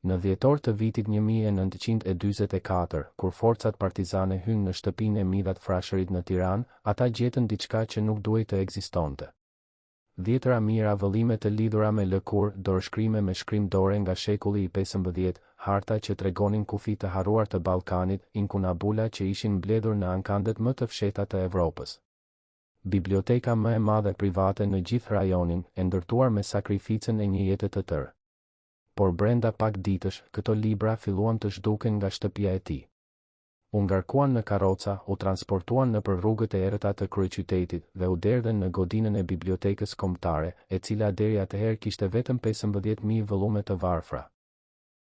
Në dhjetor të vitit 1944, kur forcat partizane hynë në shtëpinë e Midhat Frashërit në Tiranë, ata gjetën diçka që nuk duhej të ekzistonte. Dhjetëra mijëra vëllime të lidhura me lëkurë, dorëshkrime me shkrim dore nga shekulli i 15, harta që tregonin kufi të harruar të Ballkanit, inkunabula që ishin mbledhur në ankandet më të fshehta të Evropës. Biblioteka më e madhe private në gjithë rajonin, e ndërtuar me sakrificën e një jete të tërë. Por brenda pak ditësh, këto libra filluan të zhduken nga shtëpia e tij. U ngarkuan në karroca, u transportuan nëpër rrugët e errëta të kryeqytetit dhe u derdhen në godinën e bibliotekës kombëtare, e cila deri atëherë kishte vetëm 15.000 vëllume të varfra.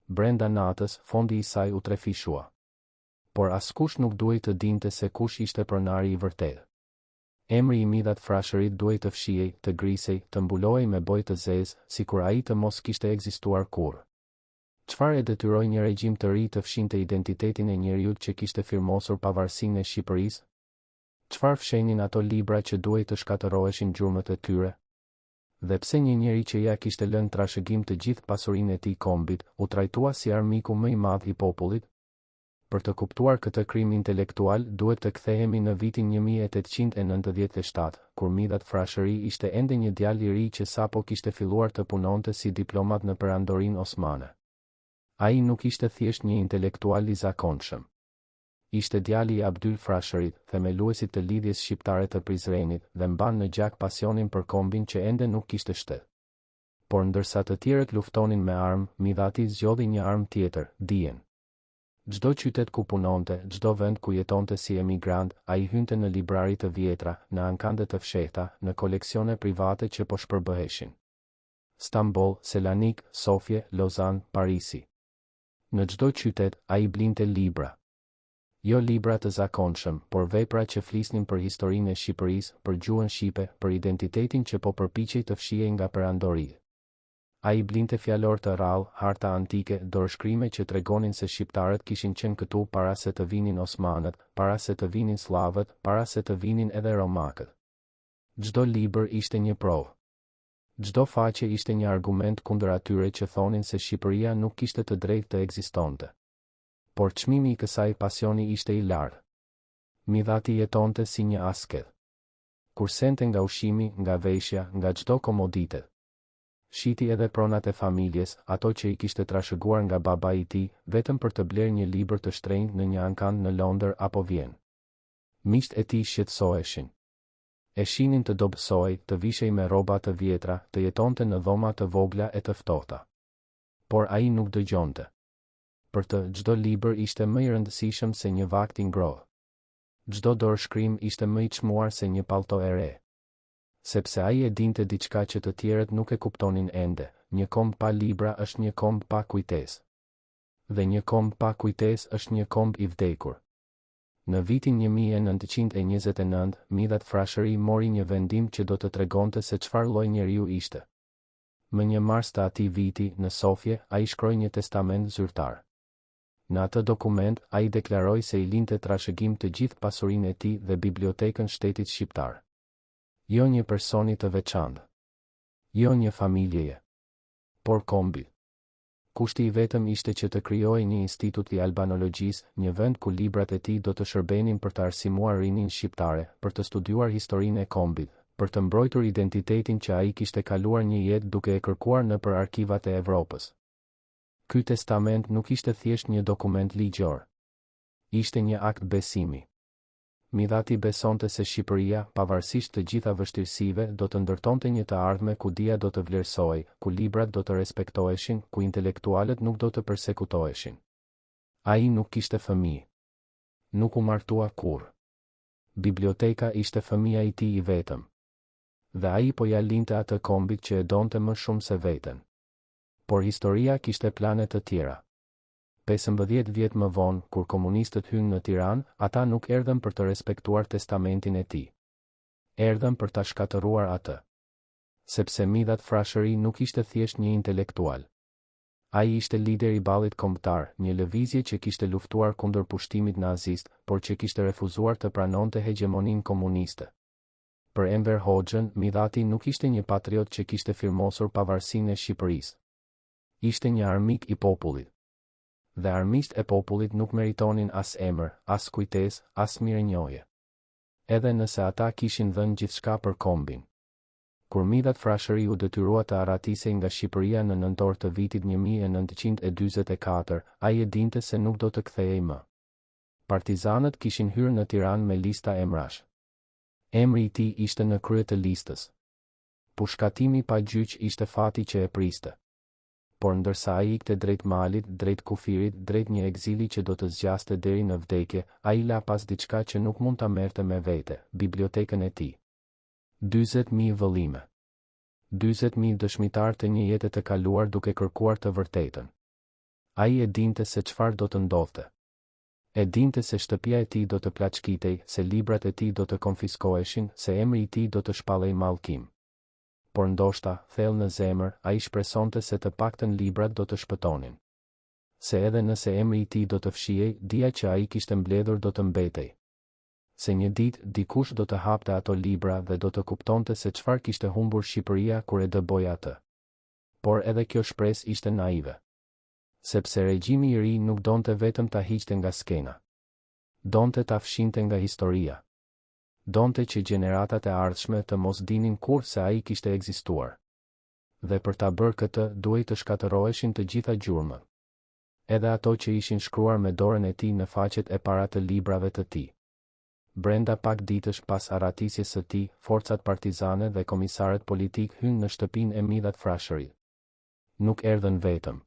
Brenda natës, fondi i saj u trefishua. Por askush nuk duhej të dinte se kush ishte pronari i vërtetë. Emri i Midhat Frashërit duhej të fshihej, të grisej, të mbulohej me bojë të zezë, sikur ai të mos kishte ekzistuar kurrë. Çfarë e detyroi një regjim të ri të fshinte identitetin e njeriut që kishte firmosur pavarësinë e Shqipërisë? Çfarë fshenin ato libra që duhej të shkatërroheshin gjurmët e tyre? Dhe pse një njeri që ja kishte lënë trashëgim të gjithë pasurinë e tij kombit, u trajtua si armiku më i madh i popullit? Për të kuptuar këtë krim intelektual, duhet të kthehemi në vitin 1897, kur Midhat Frashëri ishte ende një djalë i ri që sapo kishte filluar të punonte si diplomat në Perandorinë Osmane. Ai nuk ishte thjesht një intelektual i zakonshëm. Ishte djali i Abdyl Frashërit, themeluesit të lidhjes shqiptare të Prizrenit, dhe mban në gjak pasionin për kombin që ende nuk kishte shtet. Por ndërsa të tjerët luftonin me armë, Midhati zgjodhi një armë tjetër, dijen. Çdo qytet ku punonte, çdo vend ku jetonte si emigrant, ai hynte në librari të vjetra, në ankande të fshehta, në koleksione private që po shpërbëheshin. Stamboll, Selanik, Sofje, Lozan, Parisi. Në çdo qytet, ai blinte libra. Jo libra të zakonshëm, por vepra që flisnin për historinë e Shqipërisë, për gjuhën shqipe, për identitetin që po përpiqej të fshihej nga Perandori. Ai blinte fjalor të rrallë, harta antike, dorëshkrime që tregonin se shqiptarët kishin qenë këtu para se të vinin osmanët, para se të vinin slavët, para se të vinin edhe romakët. Çdo libër ishte një provë. Çdo faqe ishte një argument kundër atyre që thonin se Shqipëria nuk kishte të drejtë të ekzistonte. Por çmimi i kësaj pasioni ishte i lartë. Midhati jetonte si një asket. Kursente nga ushqimi, nga veshja, nga çdo komoditet. Shiti edhe pronat e familjes, ato që i kishte trashëguar nga baba i tij, vetëm për të blerë një libër të shtrenjtë në një ankand në Londër apo Vjenë. Miqtë e tij shqetësoheshin. E shinin të dobësohej, të vishej me rroba të vjetra, të jetonte në dhoma të vogla e të ftohta. Por ai nuk dëgjonte. Për të, çdo libër ishte më i rëndësishëm se një vakt i ngrohtë. Çdo dorëshkrim ishte më i çmuar se një pallto e re. Sepse ai e dinte diçka që të tjerët nuk e kuptonin ende, një komb pa libra është një komb pa kujtesë. Dhe një komb pa kujtesë është një komb i vdekur. Në vitin 1929, Midhat Frashëri mori një vendim që do të tregonte se çfarë lloj njeriu ishte. Më 1 mars të atij viti, në Sofje, ai shkroi një testament zyrtar. Në atë dokument, ai deklaroi se i linte trashëgim të gjithë pasurinë e tij dhe bibliotekën shtetit shqiptar. Jo një personi të veçantë. Jo një familjeje. Por kombi. Kushti i vetëm ishte që të krijojë një institut i albanologjisë, një vend ku librat e tij do të shërbenin për të arsimuar rinin shqiptare, për të studiuar historinë e kombit, për të mbrojtur identitetin që ai kishte kaluar një jetë duke e kërkuar nëpër arkivat e Evropës. Ky testament nuk ishte thjesht një dokument ligjor. Ishte një akt besimi. Midhati besonte se Shqipëria, pavarësisht të gjitha vështirësive, do të ndërtonte një të ardhme ku dia do të vlerësohej, ku librat do të respektoheshin, ku intelektualët nuk do të përsekutoheshin. Ai nuk kishte fëmijë. Nuk u martua kurrë. Biblioteka ishte fëmia i tij i vetëm. Dhe ai po ja linte atë kombit që e donte më shumë se veten. Por historia kishte plane të tjera. 15 vjet më vonë, kur komunistët hynë në Tiranë, ata nuk erdhën për të respektuar testamentin e tij. Erdhën për ta shkatëruar atë. Sepse Midhat Frashëri nuk ishte thjesht një intelektual. Ai ishte lider i ballit kombëtar, një lëvizje që kishte luftuar kundër pushtimit nazist, por që kishte refuzuar të pranonte hegemoninë komuniste. Për Enver Hoxhën, Midhati nuk ishte një patriot që kishte firmosur pavarësinë e Shqipërisë. Ishte një armik i popullit. Dhe armiqt e popullit nuk meritonin as emër, as kujtesë, as mirënjohje. Edhe nëse ata kishin dhënë gjithçka për kombin. Kur Midat Frashëri u detyrua të aratisej nga Shqipëria në nëntor të vitit 1944, ai e dinte se nuk do të kthehej më. Partizanët kishin hyrë në Tiranë me lista emrash. Emri i tij ishte në krye të listës. Pushkatimi pa gjyq ishte fati që e priste. Por ndërsa ai ikte drejt malit, drejt kufirit, drejt një egzili që do të zgjaste deri në vdekje, ai la pas diçka që nuk mund ta merrte me vete, bibliotekën e tij. 40.000 vëllime. 40.000 dëshmitar të një jete të kaluar duke kërkuar të vërtetën. Ai e dinte se çfarë do të ndodhte. E dinte se shtëpia e tij do të plaçkitej, se librat e tij do të konfiskoheshin, se emri i tij do të shpallej mallkim. Por ndoshta, thellë në zemër, ai shpresonte se të paktën librat do të shpëtonin. Se edhe nëse emri i tij do të fshihej, dia që ai kishte mbledhur do të mbetej. Se një ditë dikush do të hapte ato libra dhe do të kuptonte se çfarë kishte humbur Shqipëria kur e dëboi atë. Por edhe kjo shpresë ishte naive. Sepse regjimi i ri nuk donte vetëm ta hiqte nga skena. Donte ta fshinte nga historia. Donte që gjeneratat e ardhshme të mos dinin kur se ai kishte ekzistuar. Dhe për ta bërë këtë, duhej të shkatërroheshin të gjitha gjurmët. Edhe ato që ishin shkruar me dorën e tij në faqet e para të librave të tij. Brenda pak ditësh pas aratisjes së tij, forcat partizane dhe komisarët politik hynë në shtëpinë e Midat Frashërit. Nuk erdhën vetëm.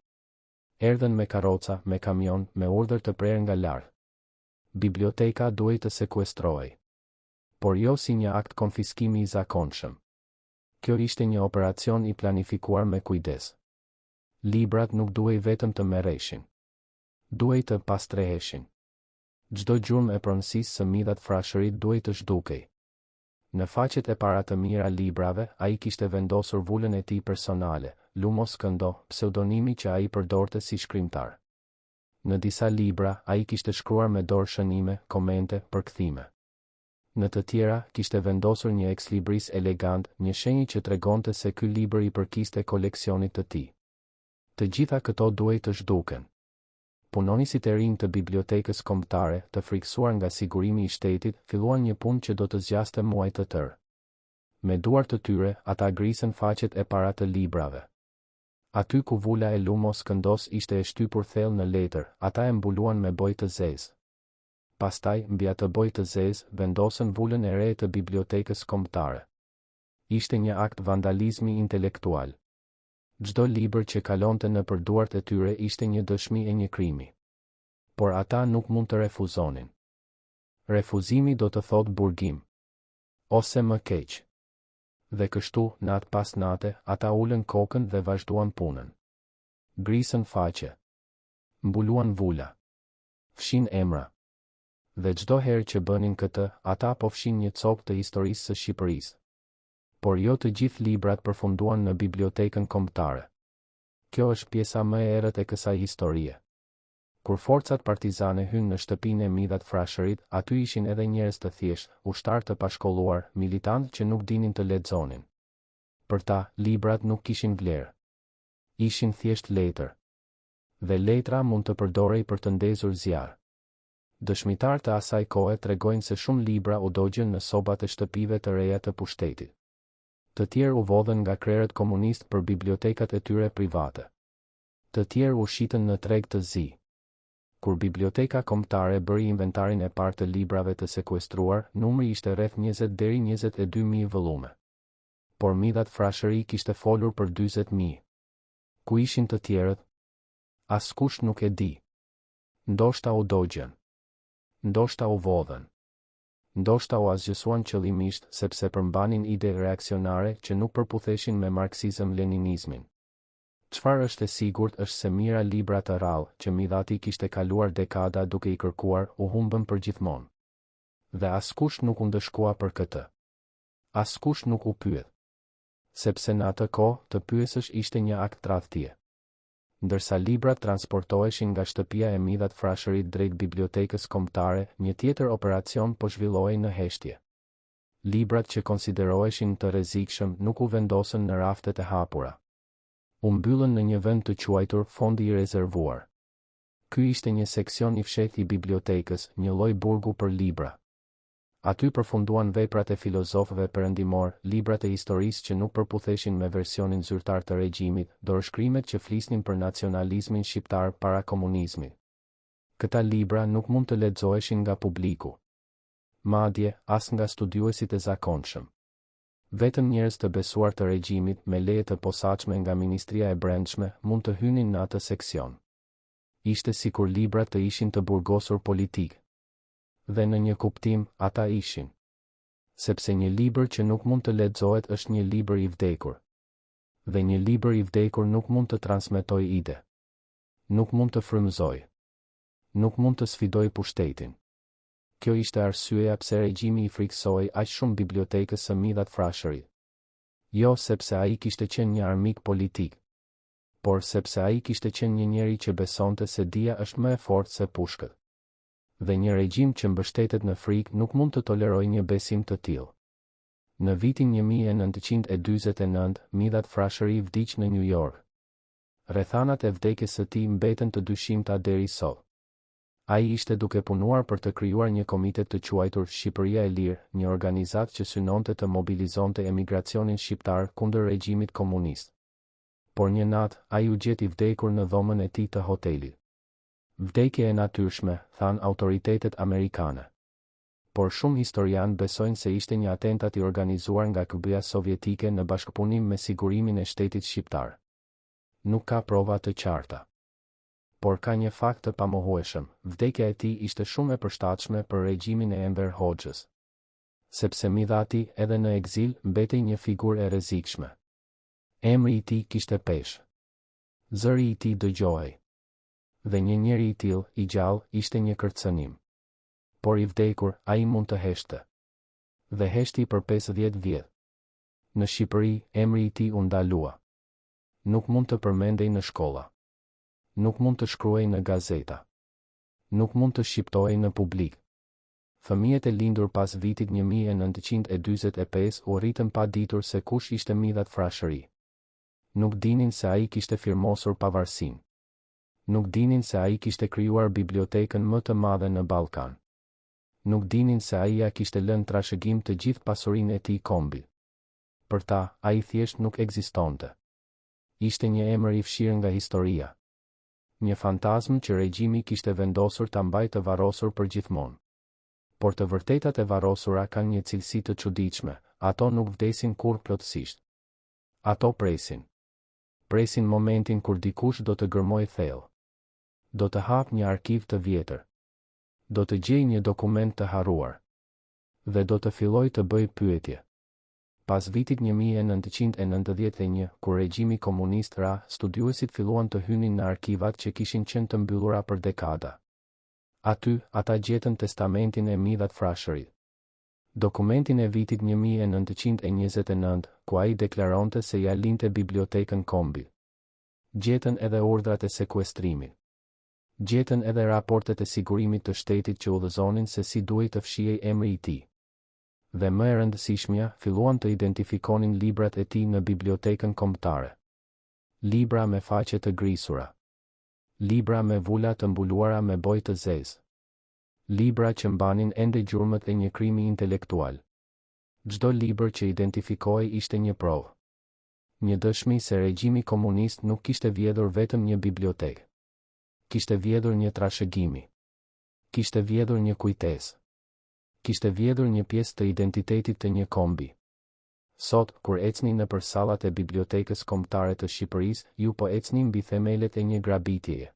Erdhën me karroca, me kamion, me urdhër të prerë nga lart. Biblioteka duhej të sekuestrohej. Por jo si një akt konfiskimi i zakonshëm. Kjo ishte një operacion i planifikuar me kujdes. Librat nuk duhej vetëm të merreshin. Duhej të pastreheshin. Çdo gjurmë e pronësisë së Midat Frashërit duhej të zhdukej. Në faqet e para të mira librave, ai kishte vendosur vulën e tij personale, Lumos Këndo, pseudonimi që ai përdorte si shkrimtar. Në disa libra, ai kishte shkruar me dorë shënime, komente, përkthime. Në të tjera, kishte vendosur një ekslibris elegant, një shenjë që tregonte se ky libër i përkiste koleksionit të tij. Të gjitha këto duhej të zhduken. Punonisit e rinj të bibliotekës kombëtare, të friksuar nga sigurimi i shtetit, filluan një punë që do të zgjaste muaj të tërë. Me duart të tyre, ata grisën faqet e para të librave. Aty ku vula e Lumos Këndos ishte e shtypur thellë në letër, ata e mbuluan me bojë të zezë. Pastaj, mbi atë bojë të zezë, vendosën vulën e re të bibliotekës kombëtare. Ishte një akt vandalizmi intelektual. Çdo libër që kalonte nëpër duart e tyre ishte një dëshmi e një krimi. Por ata nuk mund të refuzonin. Refuzimi do të thotë burgim. Ose më keq. Dhe kështu, natë pas nate, ata ulën kokën dhe vazhduan punën. Grisën faqe. Mbuluan vula. Fshin emra. Dhe çdo herë që bënin këtë, ata po fshin një copë të historisë së Shqipërisë. Por jo të gjithë librat përfunduan në bibliotekën kombëtare. Kjo është pjesa më e errët e kësaj historie. Kur forcat partizane hynë në shtëpinë e Midat Frashërit, aty ishin edhe njerëz të thjeshtë, ushtarë të pashkolluar, militantë që nuk dinin të lexonin. Për ta, librat nuk kishin vlerë. Ishin thjesht letër. Dhe letra mund të përdorej për të ndezur zjarr. Dëshmitar të asaj kohe tregojnë se shumë libra u dogjën në sobat e shtëpive të reja të pushtetit. Të tjerë u vodhen nga krerët komunistë për bibliotekat e tyre private. Të tjerë u shitën në treg të zi. Kur biblioteka kombëtare bëri inventarin e parë të librave të sekuestruar, numri ishte rreth 20 deri 22.000 vëllume. Por Midat Frashëri kishte folur për 40.000. Ku ishin të tjerët? Askush nuk e di. Ndoshta u dogjën. Ndoshta u vodhen. Ndoshta u azgjësuan qëllimisht sepse përmbanin ide reaksionare që nuk përputheshin me marksizëm-leninizmin. Çfarë është e sigurt është se mira libra të rrallë që Midati kishte kaluar dekada duke i kërkuar u humbën përgjithmonë. Dhe askush nuk u ndëshkua për këtë. Askush nuk u pyet. Sepse në atë kohë të pyesësh ishte një akt tradhtie. Ndërsa librat transportoheshin nga shtëpia e Midat Frashërit drejt bibliotekës kombëtare, një tjetër operacion po zhvillohej në heshtje. Librat që konsideroheshin të rrezikshëm nuk u vendosën në raftet e hapura. U mbyllën në një vend të quajtur fondi i rezervuar. Ky ishte një seksion i fshehtë i bibliotekës, një lloj burgu për libra. Aty përfunduan veprat e filozofëve perëndimor, librat e historisë që nuk përputheshin me versionin zyrtar të regjimit, dorëshkrimet që flisnin për nacionalizmin shqiptar para komunizmit. Këta libra nuk mund të lexoheshin nga publiku, madje as nga studiuesit e zakonshëm. Vetëm njerëz të besuar të regjimit me leje të posaçme nga Ministria e Brendshme mund të hynin në atë seksion. Ishte sikur librat të ishin të burgosur politik. Dhe në një kuptim, ata ishin. Sepse një libër që nuk mund të lexohet është një libër i vdekur. Dhe një libër i vdekur nuk mund të transmetojë ide. Nuk mund të frymëzojë. Nuk mund të sfidojë pushtetin. Kjo ishte arsyeja pse regjimi i friksoi aq shumë bibliotekës së Midhat Frashëri. Jo sepse ai kishte qenë një armik politik, por sepse ai kishte qenë një njeri që besonte se dia është më e fortë se pushkët. Dhe një regjim që mbështetet në frikë nuk mund të tolerojë një besim të tillë. Në vitin 1949, Midhat Frashëri vdiq në New York. Rrethanat e vdekjes së tij mbeten të dyshimta deri sot. Ai ishte duke punuar për të krijuar një komitet të quajtur Shqipëria e Lirë, një organizatë që synonte të mobilizonte emigracionin shqiptar kundër regjimit komunist. Por një natë, ai u gjeti vdekur në dhomën e tij të hotelit. Vdekje e natyrshme, than autoritetet amerikane. Por shumë historianë besojnë se ishte një atentat i organizuar nga KGB-ja sovjetike në bashkëpunim me sigurimin e shtetit shqiptar. Nuk ka prova të qarta. Por ka një fakt të pamohueshëm, vdekja e tij ishte shumë e përshtatshme për regjimin e Enver Hoxhës. Sepse Midhati, edhe në ekzil, mbetej një figurë e rrezikshme. Emri i tij kishte peshë. Zëri i tij dëgjohej. Dhe një njeri i tillë, i gjallë, ishte një kërcënim. Por i vdekur, ai mund të heshte. Dhe heshti për 50 vjet. Në Shqipëri, emri i tij u ndalua. Nuk mund të përmendej në shkolla. Nuk mund të shkruaj në gazeta. Nuk mund të shqiptohej në publik. Fëmijët e lindur pas vitit 1945 u rritën pa ditur se kush ishte Midhat Frashëri. Nuk dinin se ai kishte firmosur pavarësinë. Nuk dinin se ai kishte krijuar bibliotekën më të madhe në Ballkan. Nuk dinin se ai ja kishte lënë trashëgim të gjithë pasurinë e tij kombit. Për ta, ai thjesht nuk ekzistonte. Ishte një emër i fshirë nga historia. Një fantazmë që regjimi kishte vendosur ta mbajtë të varrosur për gjithmonë. Por të vërtetat e varrosura kanë një cilësi të çuditshme, ato nuk vdesin kurrë plotësisht. Ato presin. Presin momentin kur dikush do të gërmojë thellë. Do të hap një arkiv të vjetër. Do të gjejë një dokument të harruar. Dhe do të fillojë të bëjë pyetje. Pas vitit 1991, kur regjimi komunist ra, studiuesit filluan të hynin në arkivat që kishin qenë të mbyllura për dekada. Aty, ata gjetën testamentin e Midhat Frashërit. Dokumentin e vitit 1929, ku ai deklaronte se ja linte bibliotekën kombit. Gjetën edhe urdhrat e sekuestrimit. Gjetën edhe raportet e sigurimit të shtetit që udhëzonin se si duhej të fshihej emri i tij. Dhe më e rëndësishmja, filluan të identifikonin librat e tij në bibliotekën kombëtare. Libra me faqe të grisura. Libra me vula të mbuluara me bojë të zezë. Libra që mbanin ende gjurmët e një krimi intelektual. Çdo libër që identifikohej ishte një provë. Një dëshmi se regjimi komunist nuk kishte vjedhur vetëm një bibliotekë. Kishte vjedhur një trashëgimi. Kishte vjedhur një kujtesë. Kishte vjedhur një pjesë të identitetit të një kombi. Sot, kur ecni nëpër sallat e Bibliotekës Kombëtare të Shqipërisë, ju po ecni mbi themelet e një grabitjeje.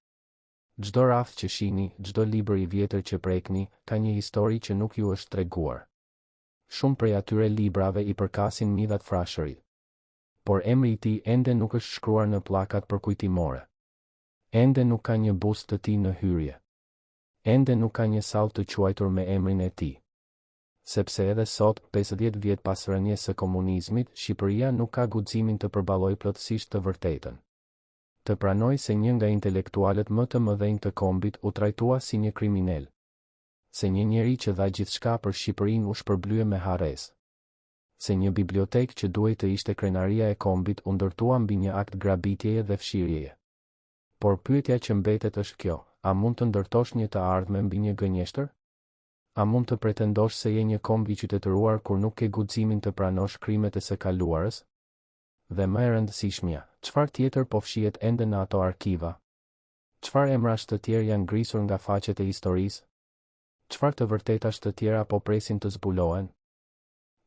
Çdo rrafë që shihni, çdo libër i vjetër që prekni, ka një histori që nuk ju është treguar. Shumë prej atyre librave i përkasin Midhat Frashërit. Por emri i tij ende nuk është shkruar në pllakat përkujtimore. Ende nuk ka një bust të tij në hyrje. Ende nuk ka një sallë të quajtur me emrin e tij. Sepse edhe sot, 50 vjet pas rënies së komunizmit, Shqipëria nuk ka guximin të përballojë plotësisht të vërtetën. Të pranoj se një nga intelektualët më të mëdhenj të kombit u trajtua si një kriminal. Se një njeri që dha gjithçka për Shqipërinë u shpërblye me harresë. Se një bibliotekë që duhej të ishte krenaria e kombit u ndërtua mbi një akt grabitjeje dhe fshirjeje. Por pyetja që mbetet është kjo: a mund të ndërtosh një të ardhme mbi një gënjeshtër? A mund të pretendosh se je një komb i qytetëruar kur nuk ke guximin të pranosh krimet e së kaluarës? Dhe më e rëndësishmja, çfarë tjetër po fshihet ende në ato arkiva? Çfarë emrash të tjerë janë ngrisur nga faqet e historisë? Çfarë të vërtetash të tjera po presin të zbulohen?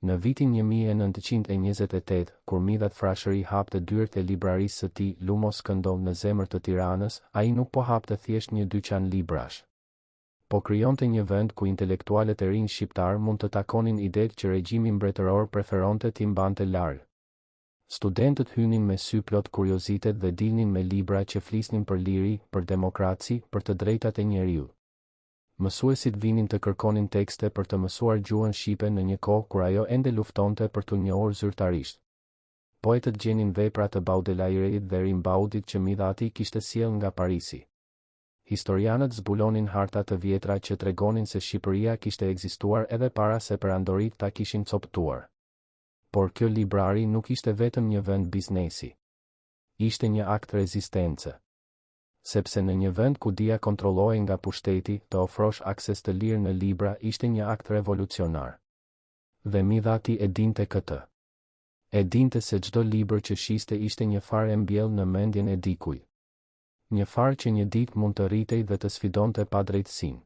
Në vitin 1928, kur Midhat Frashëri hapte dyert e librarisë së tij Lumos Këndo në zemër të Tiranës, ai nuk po hapte thjesht një dyqan librash, po krijonte një vend ku intelektualët e rinj shqiptar mund të takonin idetë që regjimi mbretëror preferonte t'i mbante larg. Studentët hynin me sy plot kuriozitet dhe dilnin me libra që flisnin për liri, për demokraci, për të drejtat e njeriut. Mësuesit vinin të kërkonin tekste për të mësuar gjuhën shqipe në një kohë kur ajo ende luftonte për t'u njohur zyrtarisht. Poetët gjenin vepra të Baudelairit dhe Rimbaudit që Midhati kishte sjell nga Parisi. Historianët zbulonin harta të vjetra që tregonin se Shqipëria kishte ekzistuar edhe para se perandorit ta kishin coptuar. Por kjo librari nuk ishte vetëm një vend biznesi. Ishte një akt rezistence. Sepse në një vend ku dia kontrollohej nga pushteti, të ofrosh akses të lirë në libra ishte një akt revolucionar. Dhe Midhati e dinte këtë. E dinte se çdo libër që shiste ishte një farë e mbjellë në mendjen e dikujt. Një farë që një ditë mund të rritej dhe të sfidonte padrejtësinë.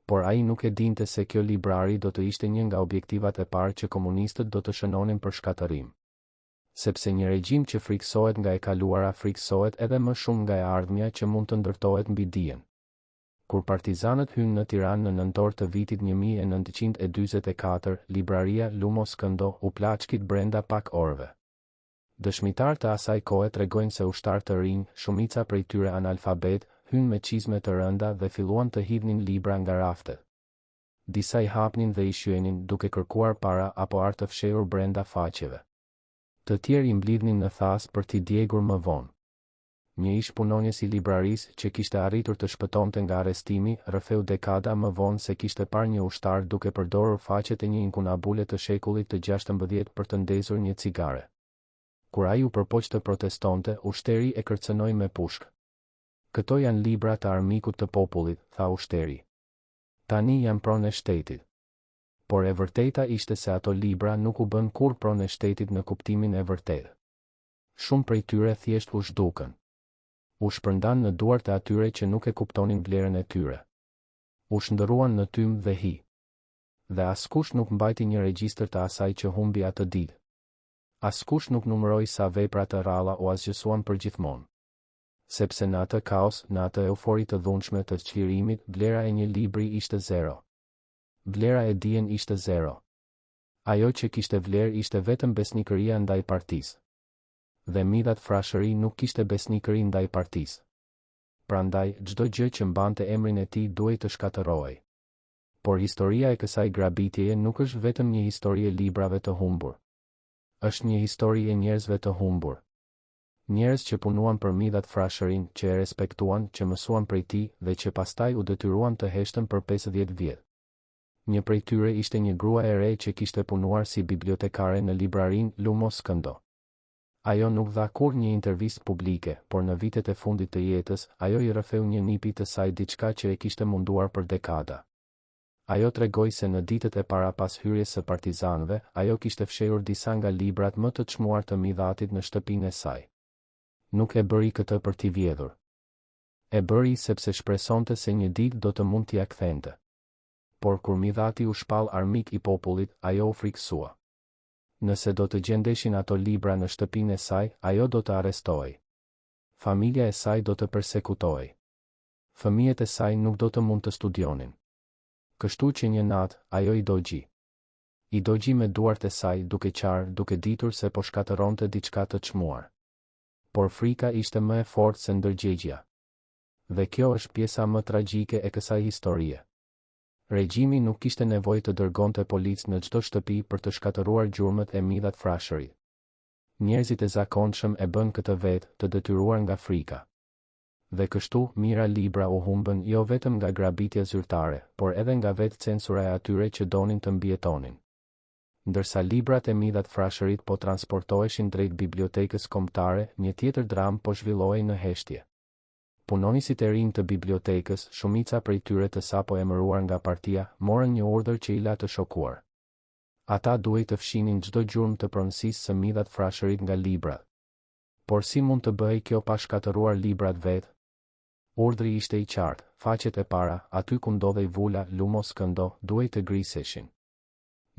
Por ai nuk e dinte se kjo librari do të ishte një nga objektivat e parë që komunistët do të shënonin për shkatërim. Sepse një regjim që friksohet nga e kaluara friksohet edhe më shumë nga e ardhmja që mund të ndërtohet mbi dijen. Kur partizanët hynë në Tiranë në nëntor të vitit 1944, libraria Lumos Këndo u plaçkit brenda pak orëve. Dëshmitar të asaj kohe tregojnë se ushtar të rinj, shumica prej tyre analfabet, hynë me çizme të rënda dhe filluan të hidhnin libra nga raftet. Disa i hapnin dhe i shyenin duke kërkuar para apo art të fshehur brenda faqeve. Të tjerë i mblidhnin në thas për t'i djegur më vonë. Një ish punonjes i librarisë që kishte arritur të shpëtonte nga arrestimi, rrëfeu dekada më vonë se kishte parë një ushtar duke përdorur faqet e një inkunabule të shekullit të 16 për të ndezur një cigare. Kur ai u përpoq të protestonte, ushteri e kërcënoi me pushkë. Këto janë libra të armikut të popullit, tha ushteri. Tani janë pronë e shtetit. Por e vërteta ishte se ato libra nuk u bën kur pronë e shtetit në kuptimin e vërtetë. Shumë prej tyre thjesht u zhdukën. U shpërndan në duart e atyre që nuk e kuptonin vlerën e tyre. U shndërruan në tym dhe hi. Dhe askush nuk mbajti një regjistër të asaj që humbi atë ditë. Askush nuk numëroi sa vepra të rralla u asgjësuan përgjithmonë. Sepse në atë kaos, në atë eufori të dhunshme të çlirimit, vlera e një libri ishte zero. Vlera e dijen ishte zero. Ajo që kishte vlerë ishte vetëm besnikëria ndaj partisë. Dhe Midhat Frashëri nuk kishte besnikëri ndaj partisë. Prandaj, çdo gjë që mbante emrin e tij duhej të shkatërrohej. Por historia e kësaj grabitjeje nuk është vetëm një histori e librave të humbur. Është një histori e njerëzve të humbur. Njerëz që punuan për Midhat Frashërin, që e respektuan, që mësuan prej tij dhe që pastaj u detyruan të heshtën për 50 vjet. Një prej tyre ishte një grua e re që kishte punuar si bibliotekare në librarinë Lumos Këndo. Ajo nuk dha kur një intervistë publike, por në vitet e fundit të jetës, ajo i rrëfeu një nipi të saj diçka që e kishte munduar për dekada. Ajo tregoi se në ditët e para pas hyrjes së partizanëve, ajo kishte fshehur disa nga librat më të çmuar të Midhatit në shtëpinë e saj. Nuk e bëri këtë për t'i vjedhur. E bëri sepse shpresonte se një ditë do të mund t'i kthente. Por kur Midhati u shpall armik i popullit, ajo u friksua. Nëse do të gjendeshin ato libra në shtëpinë e saj, ajo do të arrestohej. Familja e saj do të persekutohej. Fëmijët e saj nuk do të mund të studionin. Kështu që një natë, ajo i dogji. I dogji me duart e saj duke qarë, duke ditur se po shkatëronte diçka të çmuar. Por frika ishte më e fortë se ndërgjegjja. Dhe kjo është pjesa më tragjike e kësaj historie. Regjimi nuk kishte nevojë të dërgonte policë në çdo shtëpi për të shkatëruar gjurmët e Midhat Frashërit. Njerëzit e zakonshëm e bën këtë vetë, të detyruar nga frika. Dhe kështu, mira libra u humbën jo vetëm nga grabitja zyrtare, por edhe nga vetë censura e atyre që donin të mbijetonin. Ndërsa librat e midhat frashërit po transportoheshin drejt bibliotekës kombëtare, një tjetër dramë po zhvillohej në heshtje. Punonisit e rinj të bibliotekës, shumica prej tyre të sapo emëruar nga partia, morën një urdhër që i la të shokuar. Ata duhej të fshinin çdo gjurmë të pronësisë së midhat frashërit nga librat. Por si mund të bëhej kjo pa shkatëruar librat vetë? Urdhri ishte i qartë, faqet e para, aty ku ndodhej vula, lumos këndo, duhej të griseshin.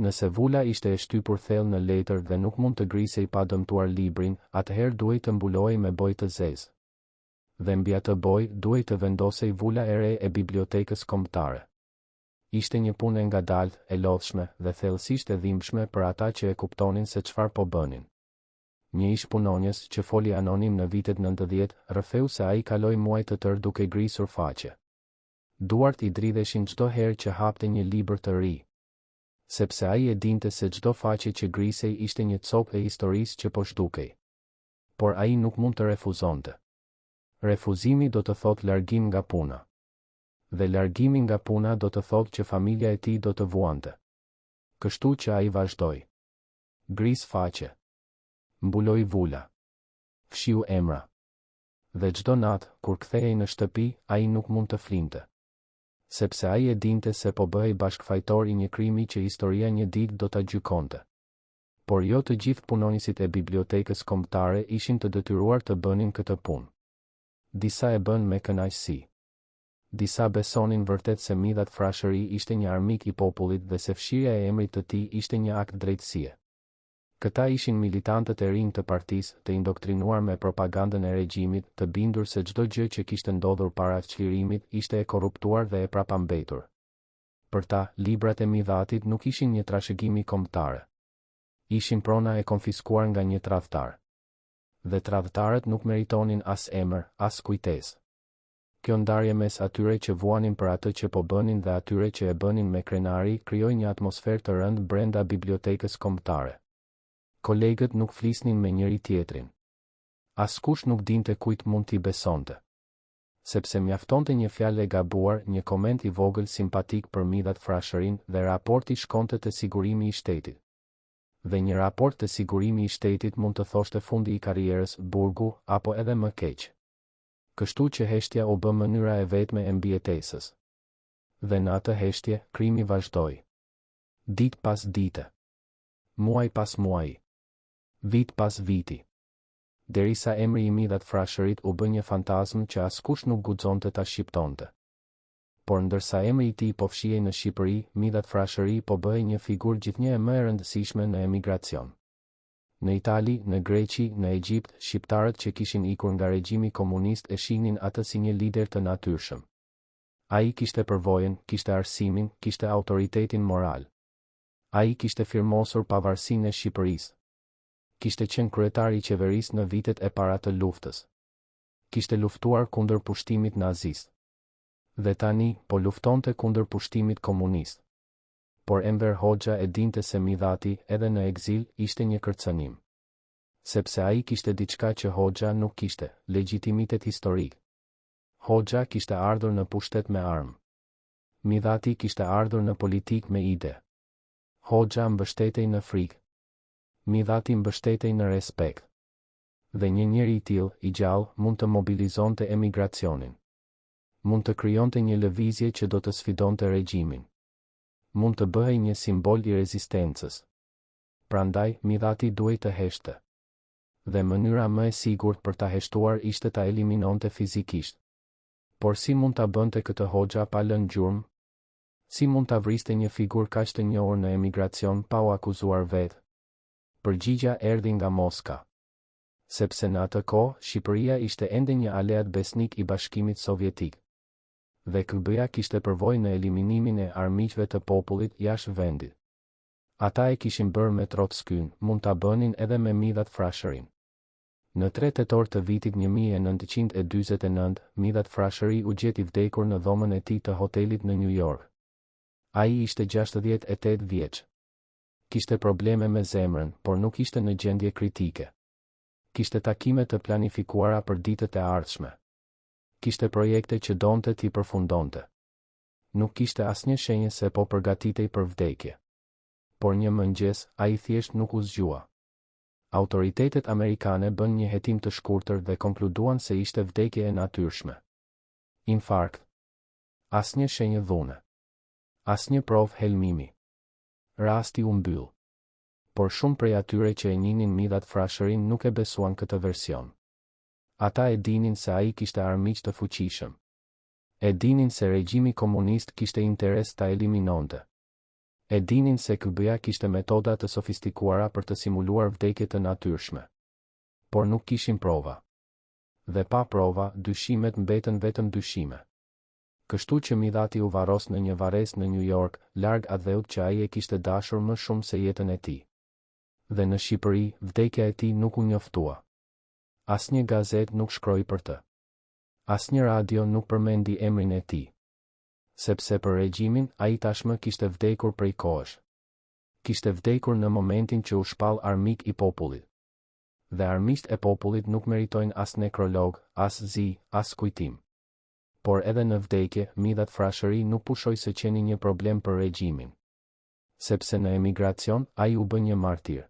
Nëse vula ishte e shtypur thellë në letër dhe nuk mund të grisej pa dëmtuar librin, atëherë duhej të mbulohej me bojë të zezë. Dhe mbi atë bojë duhej të vendosej vula e re e bibliotekës kombëtare. Ishte një punë e ngadaltë, e lodhshme dhe thellësisht e dhimbshme për ata që e kuptonin se çfarë po bënin. Një ish punonjës që foli anonim në vitet 90, rrëfeu se ai kaloi muaj të tërë duke grisur faqe. Duart i dridheshin çdo herë që hapte një libër të ri. Sepse ai e dinte se çdo faqe që grisej ishte një copë e historisë që po zhdukej. Por ai nuk mund të refuzonte. Refuzimi do të thotë largim nga puna. Dhe largimi nga puna do të thotë që familja e tij do të vuante. Kështu që ai vazhdoi. Gris faqe. Mbuloi vula. Fshiu emra. Dhe çdo natë, kur kthehej në shtëpi, ai nuk mund të flinte. Sepse ai e dinte se po bëhej bashkëfajtor i një krimi që historia një ditë do ta gjykonte. Por jo të gjithë punonisit e bibliotekës kombëtare ishin të detyruar të bënin këtë punë. Disa e bën me kënaqësi. Disa besonin vërtet se midhat frashëri ishte një armik i popullit dhe se fshirja e emrit të tij ishte një akt drejtësie. Këta ishin militantët e rinj të partisë, të indoktrinuar me propagandën e regjimit, të bindur se çdo gjë që kishte ndodhur para çlirimit ishte e korruptuar dhe e prapambetur. Për ta, librat e midhatit nuk ishin një trashëgimi kombëtare. Ishin prona e konfiskuar nga një tradhtar. Dhe tradhtarët nuk meritonin as emër, as kujtesë. Kjo ndarje mes atyre që vuanin për atë që po bënin dhe atyre që e bënin me krenari krijoi një atmosferë të rëndë brenda bibliotekës kombëtare. Kolegët nuk flisnin me njëri tjetrin. Askush nuk dinte kujt mund t'i besonte. Sepse mjaftonte një fjalë e gabuar, një koment i vogël simpatik për midhat frashërin dhe raporti shkonte te sigurimi i shtetit. Dhe një raport të sigurimi i shtetit mund të thoshte fundi i karrierës, burgu, apo edhe më keq. Kështu që heshtja u bë mënyra e vetme e mbijetesës. Dhe në atë heshtje, krimi vazhdoi. Ditë pas dite. Muaj pas muaji. Vit pas viti. Derisa emri i midhat frashërit u bë një fantazm që askush nuk guxonte ta shqiptonte. Por ndërsa emri i tij po fshihej në Shqipëri, midhat frashëri po bëhej një figurë gjithnjë e më e rëndësishme në emigracion. Në Itali, në Greqi, në Egjipt, shqiptarët që kishin ikur nga regjimi komunist e shihnin atë si një lider të natyrshëm. Ai kishte përvojën, kishte arsimin, kishte autoritetin moral. Ai kishte firmosur pavarësinë e Shqipërisë. Kishte qenë kryetari i qeverisë në vitet e para të luftës. Kishte luftuar kundër pushtimit nazist. Dhe tani po luftonte kundër pushtimit komunist. Por Enver Hoxha e dinte se midhati, edhe në ekzil, ishte një kërcënim. Sepse ai kishte diçka që Hoxha nuk kishte, legjitimitet historik. Hoxha kishte ardhur në pushtet me armë. Midhati kishte ardhur në politik me ide. Hoxha mbështetej në frikë. Midhati mbështetej në respekt. Dhe një njeri i tillë, i gjallë, mund të mobilizonte emigracionin. Mund të krijonte një lëvizje që do të sfidonte regjimin. Mund të bëhej një simbol i rezistencës. Prandaj, midhati duhej të heshte. Dhe mënyra më e sigurt për ta heshtuar ishte ta eliminonte fizikisht. Por si mund ta bënte këtë Hoxha pa lënë gjurmë? Si mund ta vriste një figurë kaq të njohur në emigracion pa u akuzuar vetë? Përgjigja erdhi nga Moska. Sepse në atë kohë, Shqipëria ishte ende një aleat besnik i Bashkimit Sovjetik. Dhe KB-ja kishte përvojë në eliminimin e armiqve të popullit jashtë vendit. Ata e kishin bërë me Trotskyn, mund ta bënin edhe me midhat frashërin. Në 3 tetor të vitit 1949, midhat frashëri u gjeti vdekur në dhomën e tij të hotelit në New York. Ai ishte 68 vjeç. Kishte probleme me zemrën, por nuk ishte në gjendje kritike. Kishte takime të planifikuara për ditët e ardhshme. Kishte projekte që donte t'i përfundonte. Nuk kishte asnjë shenjë se po përgatitej për vdekje. por një mëngjes, ai thjesht nuk u zgjua. Autoritetet amerikane bën një hetim të shkurtër dhe konkluduan se ishte vdekje e natyrshme. Infarkt. Asnjë shenjë dhune. Asnjë provë helmimi. Rasti u mbyll. Por shumë prej atyre që e njihnin Midhat Frashërin nuk e besuan këtë version. Ata e dinin se ai kishte armiq të fuqishëm. E dinin se regjimi komunist kishte interes ta eliminonte. E dinin se KGB-ja kishte metoda të sofistikuara për të simuluar vdekje të natyrshme. Por nuk kishin prova. Dhe pa prova, dyshimet mbeten vetëm dyshime. Kështu që Midhati u varros në një varres në New York, larg atdheut që ai e kishte dashur më shumë se jetën e tij. Dhe në Shqipëri, vdekja e tij nuk u njoftua. Asnjë gazet nuk shkroi për të. Asnjë radio nuk përmendi emrin e tij. Sepse për regjimin, ai tashmë kishte vdekur prej kohësh. Kishte vdekur në momentin që u shpall armik i popullit. Dhe armiqt e popullit nuk meritojnë as nekrolog, as zi, as kujtim. Por edhe në vdekje, Midhat Frashëri nuk pushoi se qeni një problem për regjimin. Sepse në emigracion, ai u bë një martir.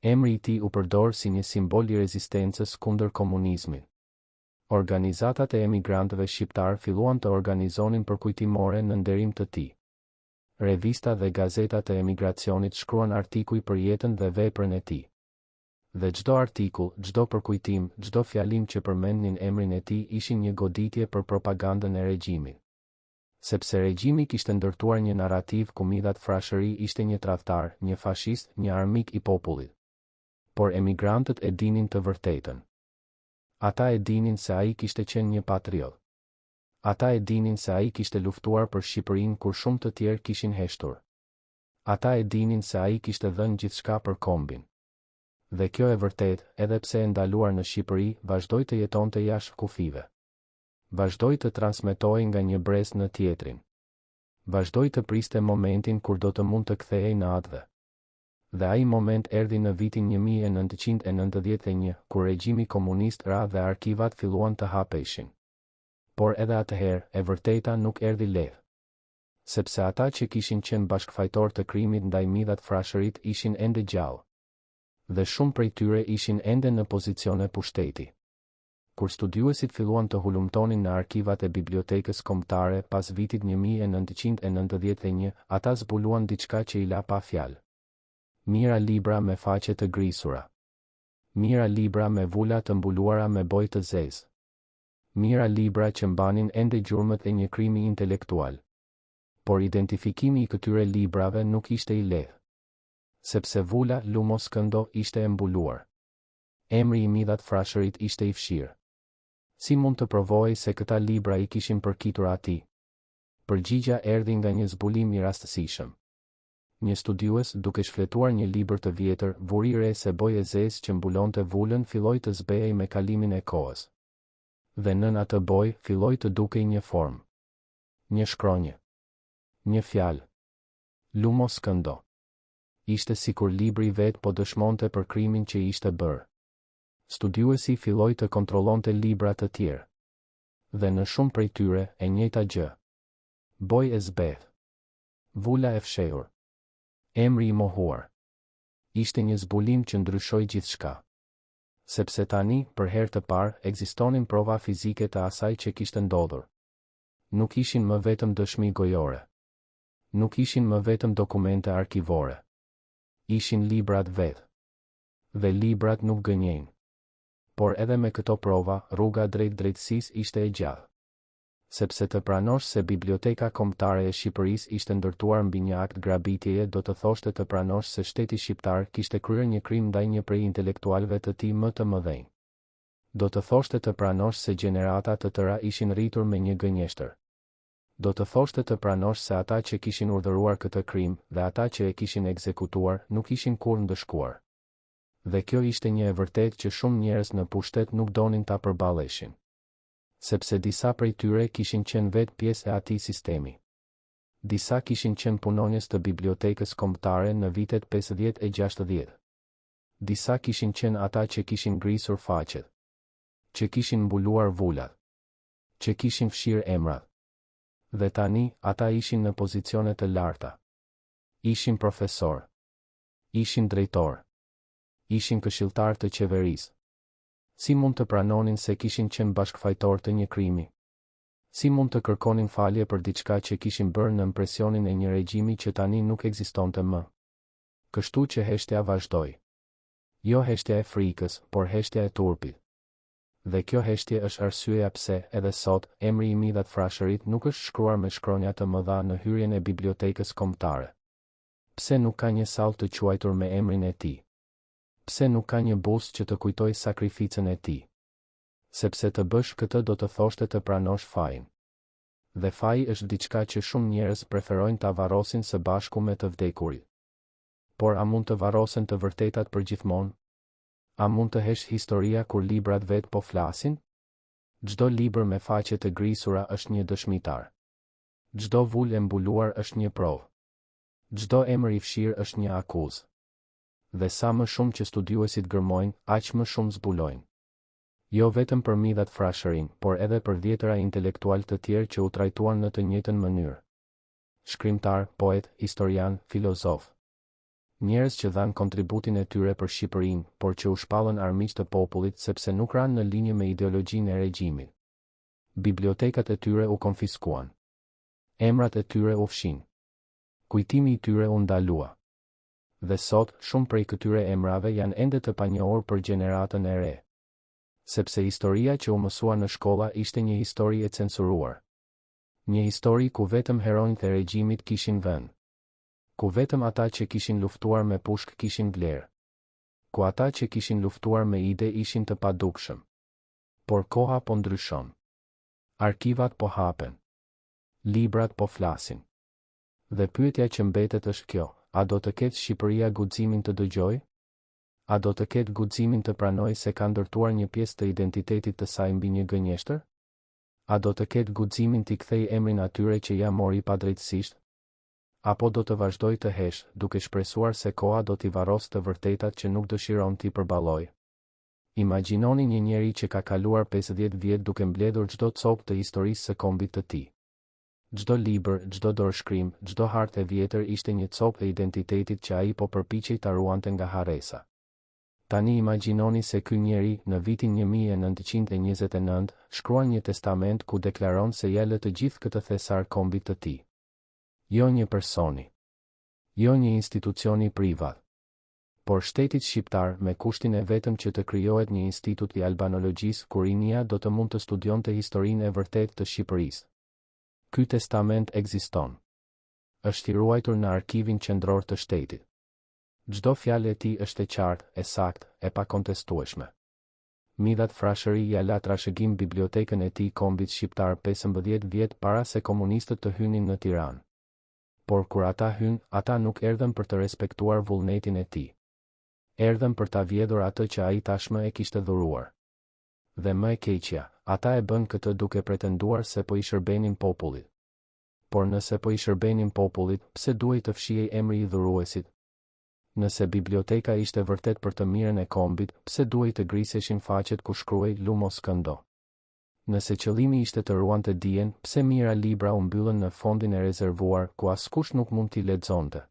Emri i tij u përdor si një simbol i rezistencës kundër komunizmit. Organizatat e emigrantëve shqiptar filluan të organizonin përkujtimore në nderim të tij. Revista dhe gazetat e emigracionit shkruan artikuj për jetën dhe veprën e tij. Dhe çdo artikull, çdo përkujtim, çdo fjalim që përmendnin emrin e tij ishin një goditje për propagandën e regjimit. Sepse regjimi kishte ndërtuar një narrativ ku Midhat Frashëri ishte një tradhtar, një fashist, një armik i popullit. Por emigrantët e dinin të vërtetën. Ata e dinin se ai kishte qenë një patriot. Ata e dinin se ai kishte luftuar për Shqipërinë kur shumë të tjerë kishin heshtur. Ata e dinin se ai kishte dhënë gjithçka për kombin. Dhe kjo e vërtet, edhe pse e ndaluar në Shqipëri, vazhdoi të jetonte jashtë kufive. Vazhdoi të transmetoi nga një brez në tjetrin. Vazhdoi të priste momentin kur do të mund të kthehej në atë. Dhe ai moment erdhi në vitin 1991, kur regjimi komunist ra dhe arkivat filluan të hapeshin. Por edhe atëherë, e vërteta nuk erdhi lehtë. Sepse ata që kishin qenë bashkëfajtor të krimit ndaj Midhat Frashërit ishin ende gjallë. Dhe shumë prej tyre ishin ende në pozicione pushteti. Kur studiuesit filluan të hulumtonin në arkivat e bibliotekës kombëtare pas vitit 1991, ata zbuluan diçka që i la pa fjalë. Mira libra me faqe të grisura. Mira libra me vula të mbuluara me bojë të zezë. Mira libra që mbanin ende gjurmët e një krimi intelektual. Por identifikimi i këtyre librave nuk ishte i lehtë. Sepse vula Lumos Këndo ishte e mbuluar. Emri i Midhat Frashërit ishte i fshirë. Si mund të provojë se këta libra i kishin përkitur atij? Përgjigja erdhi nga një zbulim i rastësishëm. Një studiues, duke shfletuar një libër të vjetër, vuri re se bojë e zezë që mbulonte vulën filloi të zbehej me kalimin e kohës. Dhe nën atë bojë filloi të dukej një formë. Një shkronjë. Një fjalë. Lumos Këndo. Ishte sikur libri vet po dëshmonte për krimin që ishte bërë. Studiuesi filloi të kontrollonte libra të tjerë. Dhe në shumë prej tyre, e njëjta gjë. Bojë e zbehë. Vula e fshehur. Emri i mohuar. Ishte një zbulim që ndryshoi gjithçka. Sepse tani, për herë të parë, ekzistonin prova fizike të asaj që kishte ndodhur. Nuk ishin më vetëm dëshmi gojore. Nuk ishin më vetëm dokumente arkivore. Ishin librat vetë. Dhe librat nuk gënjejnë. Por edhe me këto prova, rruga drejt drejtësisë ishte e gjatë. Sepse të pranosh se Biblioteka Kombëtare e Shqipërisë ishte ndërtuar mbi një akt grabitjeje do të thoshte të pranosh se shteti shqiptar kishte kryer një krim ndaj një prej intelektualëve të tij më të mëdhenj. Do të thoshte të pranosh se gjenerata të tëra ishin rritur me një gënjeshtër. Do të thoshte të pranosh se ata që kishin urdhëruar këtë krim dhe ata që e kishin ekzekutuar nuk ishin kurrë ndëshkuar. Dhe kjo ishte një e vërtetë që shumë njerëz në pushtet nuk donin ta përballeshin. Sepse disa prej tyre kishin qenë vetë pjesë e atij sistemi. Disa kishin qenë punonjës të Bibliotekës Kombëtare në vitet 50 e 60. Disa kishin qenë ata që kishin ngrisur faqet, që kishin mbuluar vulat, që kishin fshirë emrat. Dhe tani, ata ishin në pozicione të larta. Ishin profesor. Ishin drejtor. Ishin këshilltar të qeverisë. Si mund të pranonin se kishin qenë bashkëfajtor të një krimi? Si mund të kërkonin falje për diçka që kishin bërë në presionin e një regjimi që tani nuk ekzistonte më? Kështu që heshtja vazhdoi. Jo heshtja e frikës, por heshtja e turpit. Dhe kjo heshtje është arsyeja pse, edhe sot, emri i Midhat Frashërit nuk është shkruar me shkronja të mëdha në hyrjen e bibliotekës kombëtare. Pse nuk ka një sallë të quajtur me emrin e tij? Pse nuk ka një bust që të kujtoj sakrificën e tij? Sepse të bësh këtë do të thoshte të pranosh fajin. Dhe faji është diçka që shumë njerëz preferojnë ta varrosin së bashku me të vdekurit. Por a mund të varrosen të vërtetat përgjithmonë? A mund të hesh historia kur librat vet po flasin? Çdo libër me faqe të grisura është një dëshmitar. Çdo vulë e mbuluar është një provë. Çdo emër i fshirë është një akuzë. Dhe sa më shumë që studiuesit gërmojnë, aq më shumë zbulojnë. Jo vetëm për Midhat Frashërin, por edhe për dhjetëra intelektual të tjerë që u trajtuan në të njëjtën mënyrë. Shkrimtar, poet, historian, filozof. Njerëz që dhanë kontributin e tyre për Shqipërinë, por që u shpallën armiq të popullit sepse nuk ranë në linjë me ideologjinë e regjimit. Bibliotekat e tyre u konfiskuan. Emrat e tyre u fshin. Kujtimi i tyre u ndalua. Dhe sot, shumë prej këtyre emrave janë ende të panjohur për gjeneratën e re. Sepse historia që u mësua në shkolla ishte një histori e censuruar. Një histori ku vetëm heronjtë e regjimit kishin vend. Ku vetëm ata që kishin luftuar me pushk kishin vlerë. Ku ata që kishin luftuar me ide ishin të padukshëm. Por koha po ndryshon. Arkivat po hapen. Librat po flasin. Dhe pyetja që mbetet është kjo, a do të ketë Shqipëria guximin të dëgjojë? A do të ketë guximin të pranojë se ka ndërtuar një pjesë të identitetit të saj mbi një gënjeshtër? A do të ketë guximin t'i kthejë emrin atyre që ja mori padrejtësisht? Apo do të vazhdoj të hesh, duke shpresuar se koha do t'i varros të vërtetat që nuk dëshiron t'i përballojë? Imagjinoni një njeri që ka kaluar 50 vjet duke mbledhur çdo copë të historisë së kombit të tij. Çdo libër, çdo dorëshkrim, çdo hartë e vjetër ishte një copë e identitetit që ai po përpiqej ta ruante nga harresa. Tani imagjinoni se ky njeri, në vitin 1929, shkruan një testament ku deklaron se ja lë të gjithë këtë thesar kombit të tij. Jo një personi. Jo një institucioni privat. Por shtetit shqiptar me kushtin e vetëm që të krijohet një institut i albanologjisë ku rinia do të mund të studionte historinë e vërtetë të Shqipërisë. Ky testament ekziston. Është i ruajtur në arkivin qendror të shtetit. Çdo fjalë e tij është e qartë, e saktë, e pakontestueshme. Midhat Frashëri ja la trashëgim bibliotekën e tij kombit shqiptar 15 vjet para se komunistët të hynin në Tiranë. Por kur ata hyn, ata nuk erdhën për të respektuar vullnetin e tij. Erdhën për ta vjedhur atë që ai tashmë e kishte dhuruar. Dhe më e keqja, ata e bën këtë duke pretenduar se po i shërbenin popullit. Por nëse po i shërbenin popullit, pse duhej të fshihej emri i dhuruesit? Nëse biblioteka ishte vërtet për të mirën e kombit, pse duhej të griseshin faqet ku shkruhej Lumo Skëndo? Nëse qëllimi ishte të ruante dijen, pse mijëra libra u mbyllën në fondin e rezervuar ku askush nuk mund t'i lexonte?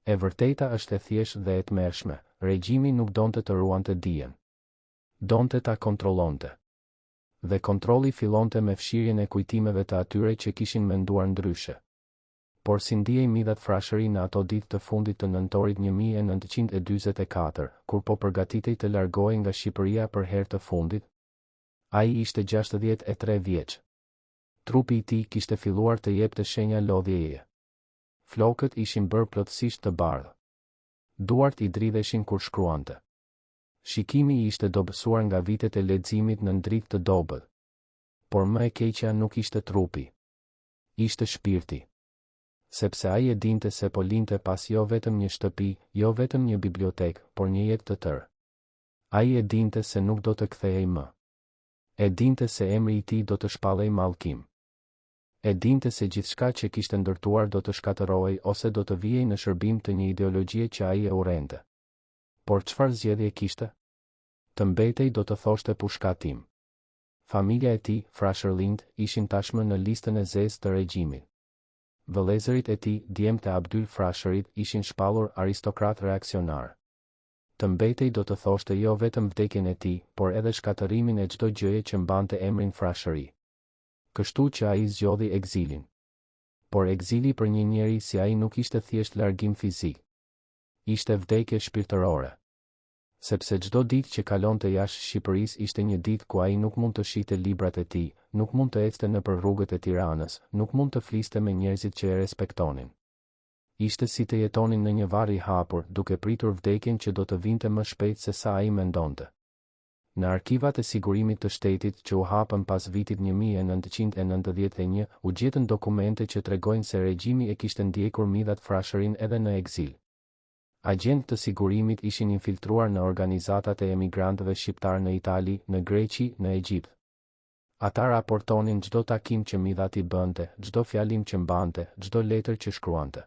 E vërteta është e thjeshtë dhe e tmerrshme, regjimi nuk donte të ruante dijen. Donte ta kontrollonte. Dhe kontrolli fillonte me fshirjen e kujtimeve të atyre që kishin menduar ndryshe. Por si ndiej Midhat Frashëri në ato ditë të fundit të nëntorit 1944, kur po përgatitej të largohej nga Shqipëria për herë të fundit? Ai ishte 63 vjeç. Trupi i tij kishte filluar të jepte shenja lodhjeje. Flokët ishin bërë plotësisht të bardhë. Duart i dridheshin kur shkruante. Shikimi i ishte dobësuar nga vitet e leximit në ndritë të dobët. Por më e keqja nuk ishte trupi. Ishte shpirti. Sepse ai e dinte se po linte pas jo vetëm një shtëpi, jo vetëm një bibliotek, por një jetë të tërë. Ai e dinte se nuk do të kthehej më. E dinte se emri i tij do të shpallej mallkim. E dinte se gjithçka që kishte ndërtuar do të shkatërrohej ose do të vijej në shërbim të një ideologjie që ai e urrente. Por çfarë zgjedhje kishte? Të mbetej do të thoshte pushkatim. Familja e tij, Frashërlind, ishin tashmë në listën e zezë të regjimit. Vëllezërit e tij, djemtë e Abdyl Frashërit, ishin shpallur aristokrat reaksionar. Të mbetej do të thoshte jo vetëm vdekjen e tij, por edhe shkatërimin e çdo gjëje që mbante emrin Frashëri. Kështu që ai zgjodhi ekzilin. Por ekzili për një njeri si ai nuk ishte thjesht largim fizik. Ishte vdekje shpirtërore. Sepse çdo ditë që kalonte jashtë Shqipërisë ishte një ditë ku ai nuk mund të shihte librat e tij, nuk mund të ecte nëpër rrugët e Tiranës, nuk mund të fliste me njerëzit që e respektonin. Ishte si të jetonin në një varr i hapur, duke pritur vdekjen që do të vinte më shpejt se sa ai mendonte. Në arkivat e sigurimit të shtetit që u hapën pas vitit 1991, u gjetën dokumente që tregojnë se regjimi e kishte ndjekur Midhat Frashërin edhe në ekzil. Agjent të sigurimit ishin infiltruar në organizatat e emigrantëve shqiptar në Itali, në Greqi, në Egjipt. Ata raportonin çdo takim që Midhati bënte, çdo fjalim që mbante, çdo letër që shkruante.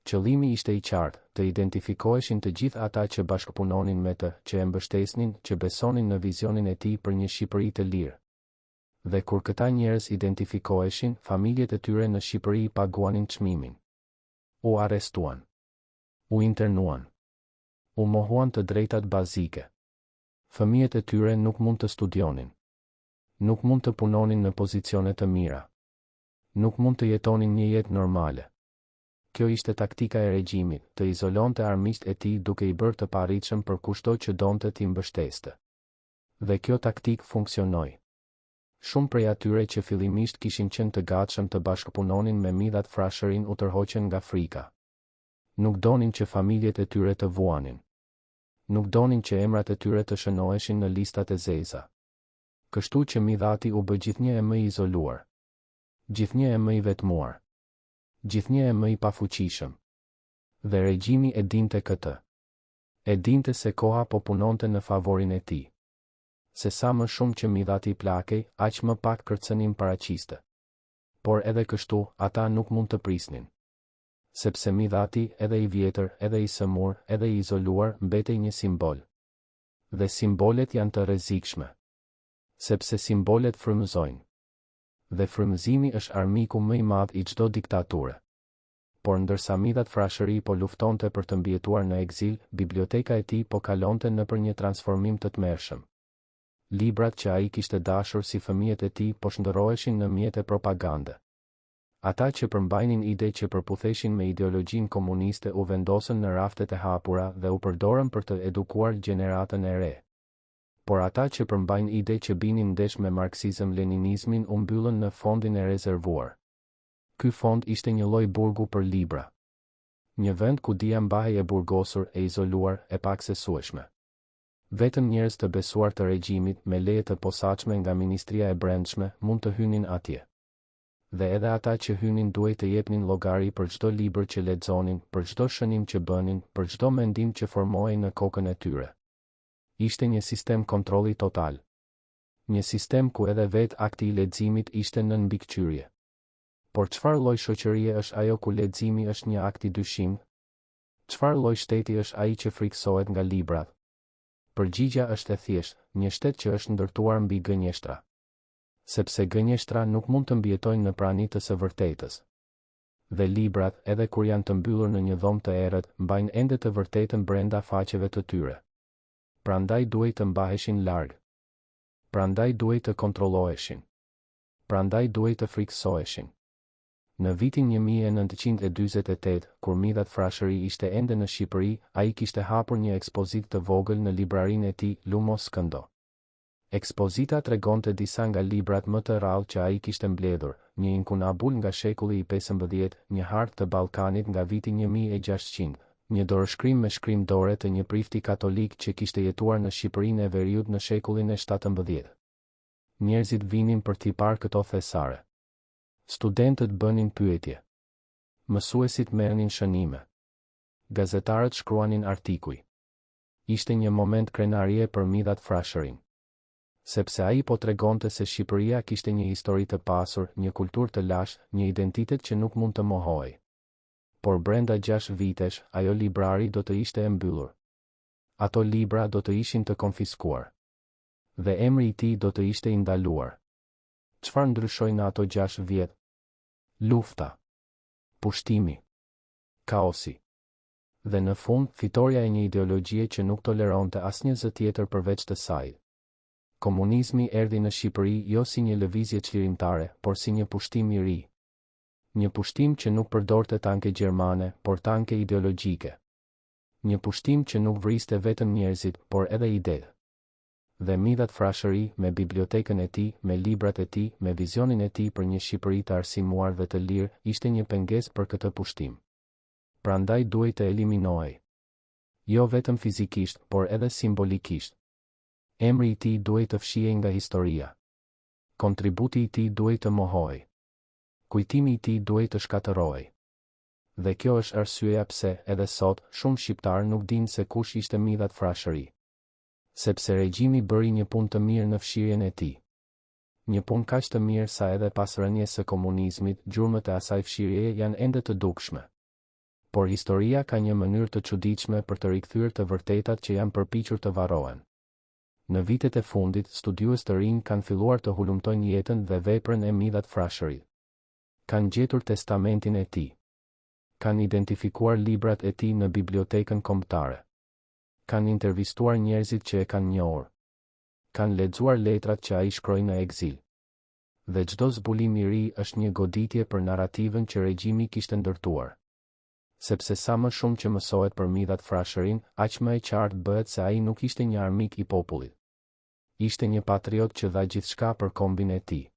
Qëllimi ishte i qartë, të identifikoheshin të gjithë ata që bashkëpunonin me të, që e mbështesnin, që besonin në vizionin e tij për një Shqipëri të lirë. Dhe kur këta njerëz identifikoheshin, familjet e tyre në Shqipëri i paguanin çmimin. U arrestuan. U internuan. U mohuan të drejtat bazike. Fëmijët e tyre nuk mund të studionin. Nuk mund të punonin në pozicione të mira. Nuk mund të jetonin një jetë normale. Kjo ishte taktika e regjimit, të izolonte armiqtë e tij duke i bërë të parritshëm për kushdo që donte t'i mbështeste. Dhe kjo taktik funksionoi. Shumë prej atyre që fillimisht kishin qenë të gatshëm të bashkëpunonin me Midhat Frashërin u tërhoqën nga frika. Nuk donin që familjet e tyre të vuanin. Nuk donin që emrat e tyre të shënoheshin në listat e zeza. Kështu që Midhati u bë gjithnjë e më i izoluar. Gjithnjë e më i vetmuar. Gjithnjë e më i pafuqishëm. Dhe regjimi e dinte këtë. E dinte se koha po punonte në favorin e tij. Se sa më shumë që Midhati plakej, aq më pak kërcënim paraqiste. Por edhe kështu, ata nuk mund të prisnin. Sepse Midhati, edhe i vjetër, edhe i sëmur, edhe i izoluar, mbetej një simbol. Dhe simbolet janë të rrezikshme. Sepse simbolet frymëzojnë. Dhe frymëzimi është armiku më i madh i çdo diktature. Por ndërsa Midhat Frashëri po luftonte për të mbijetuar në ekzil, biblioteka e tij po kalonte nëpër një transformim të tmerrshëm. Librat që ai kishte dashur si fëmijët e tij po shndërroheshin në mjete propagande. Ata që përmbajnin ide që përputheshin me ideologjinë komuniste u vendosën në raftet e hapura dhe u përdorën për të edukuar gjeneratën e re. Por ata që përmbajnë ide që binin ndesh me marksizëm-leninizmin u mbyllën në fondin e rezervuar. Ky fond ishte një lloj burgu për libra. Një vend ku dia mbahej e burgosur, e izoluar, e paaksesueshme. Vetëm njerëz të besuar të regjimit me leje të posaçme nga Ministria e Brendshme mund të hynin atje. Dhe edhe ata që hynin duhej të jepnin llogari për çdo libër që lexonin, për çdo shënim që bënin, për çdo mendim që formohej në kokën e tyre. Ishte një sistem kontrolli total. Një sistem ku edhe vetë akti i leximit ishte nën mbikëqyrje. Por çfarë lloj shoqërie është ajo ku leximi është një akt i dyshim? Çfarë lloj shteti është ai që friksohet nga librat? Përgjigjja është e thjeshtë, një shtet që është ndërtuar mbi gënjeshtra. Sepse gënjeshtra nuk mund të mbijetojnë në prani të së vërtetës. Dhe librat, edhe kur janë të mbyllur në një dhomë të errët, mbajnë ende të vërtetën brenda faqeve të tyre. Prandaj duhej të mbaheshin larg. Prandaj duhej të kontrolloheshin. Prandaj duhej të friksoheshin. Në vitin 1948, kur Midhat Frashëri ishte ende në Shqipëri, ai kishte hapur një ekspozitë të vogël në librarinë e tij, Lumos Skëndo. Ekspozita tregonte disa nga librat më të rrallë që ai kishte mbledhur, një inkunabul nga shekulli i 15, një hartë të Ballkanit nga viti 1600, një dorëshkrim me shkrim dore të një prifti katolik që kishte jetuar në Shqipërinë e Veriut në shekullin e 17. Njerëzit vinin për t'i parë këto thesare. Studentët bënin pyetje. Mësuesit merrnin shënime. Gazetarët shkruanin artikuj. Ishte një moment krenarie për Midhat Frashërin. Sepse ai po tregonte se Shqipëria kishte një histori të pasur, një kulturë të lashtë, një identitet që nuk mund të mohojë. Por brenda 6 vitesh, ajo librari do të ishte e mbyllur. Ato libra do të ishin të konfiskuar. Dhe emri i tij do të ishte i ndaluar. Çfarë ndryshoi në ato 6 vjet? Lufta. Pushtimi. Kaosi. Dhe në fund, fitoria e një ideologjie që nuk toleronte asnjë zë tjetër përveç të saj. Komunizmi erdhi në Shqipëri jo si një lëvizje çlirimtare, por si një pushtim i ri. Një pushtim që nuk përdorte tanke gjermane, por tanke ideologjike. Një pushtim që nuk vriste vetëm njerëzit, por edhe ide. Dhe Midhat Frashëri, me bibliotekën e tij, me librat e tij, me vizionin e tij për një Shqipëri të arsimuar dhe të lirë, ishte një pengesë për këtë pushtim. Prandaj duhej të eliminohej. Jo vetëm fizikisht, por edhe simbolikisht. Emri i tij duhej të fshihej nga historia. Kontributi i tij duhej të mohojë. Kujtimi i tij duhej të shkatërrohej. Dhe kjo është arsyeja pse, edhe sot, shumë shqiptarë nuk dinë se kush ishte Midhat Frashëri. Sepse regjimi bëri një punë të mirë në fshirjen e tij. Një punë kaq të mirë sa edhe pas rënies së komunizmit, gjurmët e asaj fshirjeje janë ende të dukshme. Por historia ka një mënyrë të çuditshme për të rikthyer të vërtetat që janë përpiqur të varrohen. Në vitet e fundit, studiues të rinj kanë filluar të hulumtojnë jetën dhe veprën e Midhat Frashërit. Kanë gjetur testamentin e tij. Kanë identifikuar librat e tij në bibliotekën kombëtare. Kanë intervistuar njerëzit që e kanë njohur. Kanë lexuar letrat që ai shkroi në ekzil. Dhe çdo zbulim i ri është një goditje për narrativën që regjimi kishte ndërtuar. Sepse sa më shumë që mësohet për Midhat Frashërin, aq më e qartë bëhet se ai nuk ishte një armik i popullit. Ishte një patriot që dha gjithçka për kombin e tij.